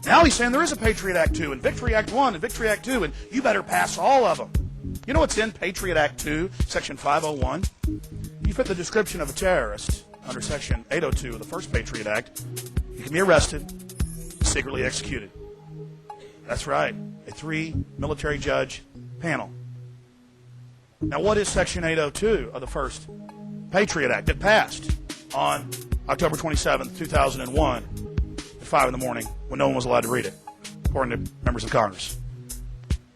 Now he's saying there is a Patriot Act 2 and Victory Act 1 and Victory Act 2, and you better pass all of them. You know what's in Patriot Act 2, Section 501? You fit the description of a terrorist under Section 802 of the first Patriot Act. You can be arrested, secretly executed. That's right, a 3 military judge panel. Now, what is Section 802 of the first Patriot Act? It passed on October 27, 2001 at 5 in the morning when no one was allowed to read it, according to members of Congress.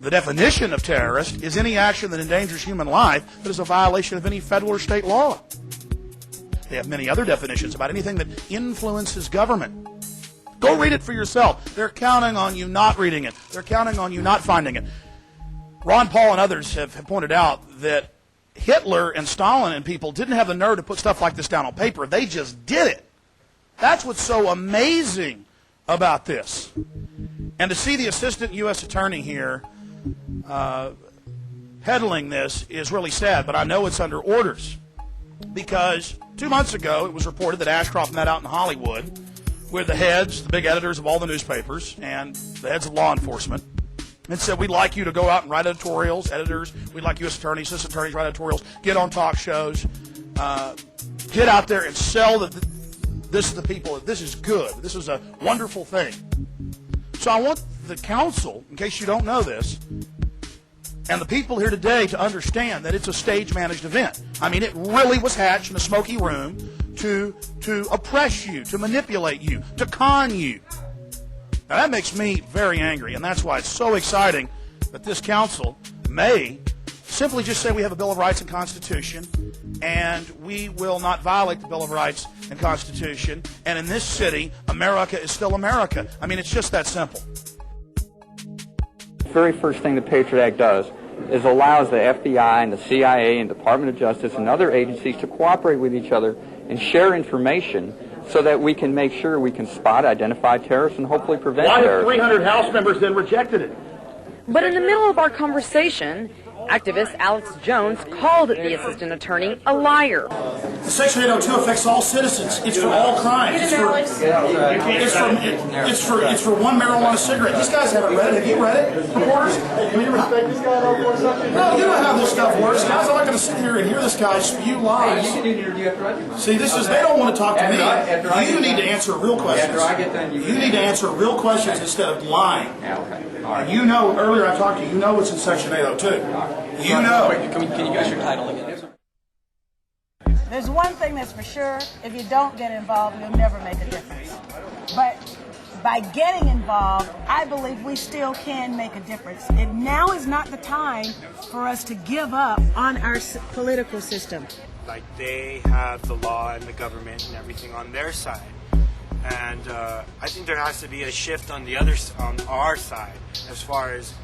The definition of terrorist is any action that endangers human life that is a violation of any federal or state law. They have many other definitions about anything that influences government. Go read it for yourself. They're counting on you not reading it. They're counting on you not finding it. Ron Paul and others have pointed out that Hitler and Stalin and people didn't have the nerve to put stuff like this down on paper. They just did it. That's what's so amazing about this. And to see the assistant U.S. attorney here peddling this is really sad, but I know it's under orders. Because 2 months ago it was reported that Ashcroft met out in Hollywood with the heads, the big editors of all the newspapers, and the heads of law enforcement, and said, we'd like you to go out and write editorials, editors, we'd like U.S. attorneys, assistant attorneys, write editorials, get on talk shows, get out there and sell this to the people, that this is good, this is a wonderful thing. So I want the council, in case you don't know this, and the people here today to understand that it's a stage-managed event. I mean, it really was hatched in a smoky room to oppress you, to manipulate you, to con you. Now, that makes me very angry, and that's why it's so exciting that this council may simply just say we have a Bill of Rights and Constitution, and we will not violate the Bill of Rights and Constitution, and in this city, America is still America. I mean, it's just that simple. The very first thing the Patriot Act does is allows the FBI and the CIA and Department of Justice and other agencies to cooperate with each other and share information so that we can make sure we can spot, identify terrorists, and hopefully prevent terrorism. Why have 300 House members then rejected it? But in the middle of our conversation, activist Alex Jones called the assistant attorney a liar. Section 802 affects all citizens. It's for all crimes. It's for one marijuana cigarette. These guys haven't read it. Have you read it? Reporters? Can you respect this guy for a second? No, you know how this stuff works. Guys, I'm not going to sit here and hear this guy spew lies. See, this is, they don't want to talk to me. You need to answer real questions. You need to answer real questions instead of lying. And you know, earlier I talked to you, you know what's in Section 802. You know. Can you give us your title again? There's one thing that's for sure, if you don't get involved, you'll never make a difference. But by getting involved, I believe we still can make a difference. And now is not the time for us to give up on our political system. Like, they have the law and the government and everything on their side. And I think there has to be a shift on our side, as far as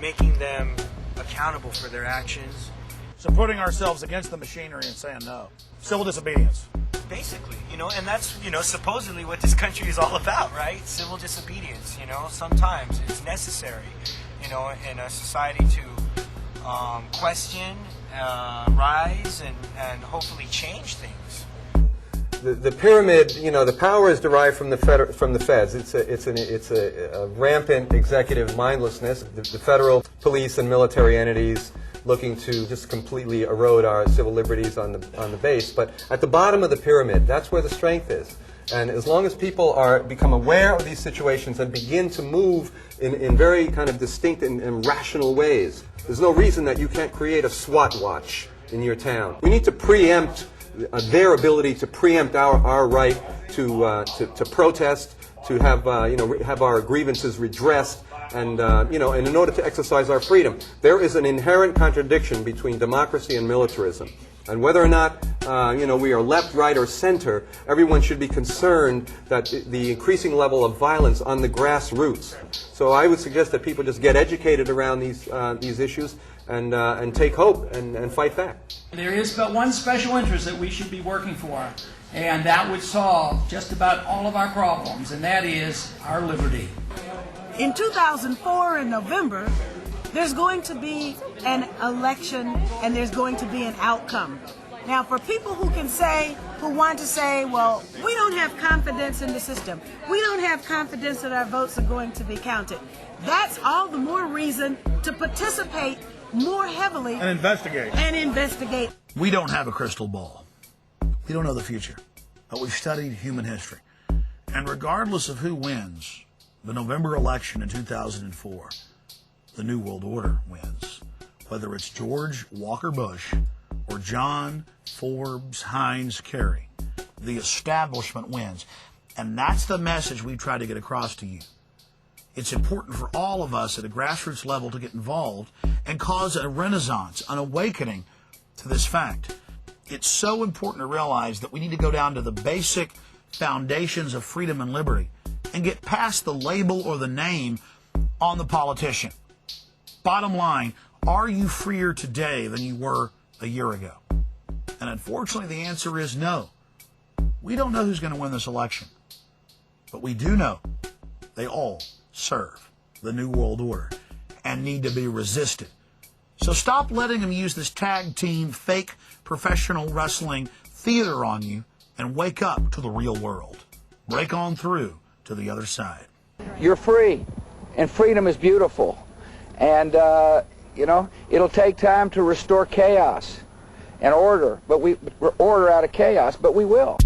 making them accountable for their actions. So putting ourselves against the machinery and saying no. Civil disobedience. Basically, and that's, supposedly what this country is all about, right? Civil disobedience, sometimes it's necessary, in a society to question, rise, and hopefully change things. The pyramid, the power is derived from the feds. It's a rampant executive mindlessness. The federal police and military entities looking to just completely erode our civil liberties on the base. But at the bottom of the pyramid, that's where the strength is. And as long as people become aware of these situations and begin to move in very kind of distinct and rational ways, there's no reason that you can't create a SWAT watch in your town. We need to preempt their ability to preempt our right to protest, to have have our grievances redressed, and and in order to exercise our freedom. There is an inherent contradiction between democracy and militarism, and whether or not we are left, right, or center, everyone should be concerned that the increasing level of violence on the grassroots. So I would suggest that people just get educated around these issues and take hope and fight back. There is but one special interest that we should be working for, and that would solve just about all of our problems, and that is our liberty. In 2004, in November, there's going to be an election and there's going to be an outcome. Now, for people who want to say, well, we don't have confidence in the system, we don't have confidence that our votes are going to be counted, that's all the more reason to participate more heavily and investigate. We don't have a crystal ball. We don't know the future, but we've studied human history. And regardless of who wins the November election in 2004, the New World Order wins. Whether it's George Walker Bush or John Forbes Hines Kerry, the establishment wins. And that's the message we try to get across to you. It's important for all of us at a grassroots level to get involved and cause a renaissance, an awakening to this fact. It's so important to realize that we need to go down to the basic foundations of freedom and liberty and get past the label or the name on the politician. Bottom line, are you freer today than you were a year ago? And unfortunately, the answer is no. We don't know who's going to win this election, but we do know they all serve the New World Order and need to be resisted. So stop letting them use this tag team, fake professional wrestling theater on you and wake up to the real world. Break on through to the other side. You're free, and freedom is beautiful. And, it'll take time to restore chaos and order, order out of chaos, but we will.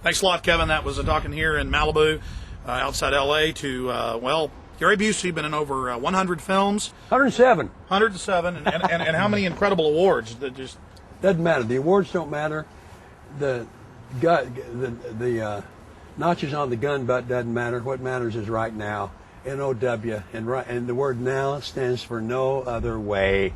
Thanks a lot, Kevin. That was talking here in Malibu, outside L.A. to, Gary Busey, been in over 100 films. 107. 107, and how many incredible awards? That just doesn't matter. The awards don't matter. The notches on the gun butt doesn't matter. What matters is right now. N-O-W, and the word now stands for no other way.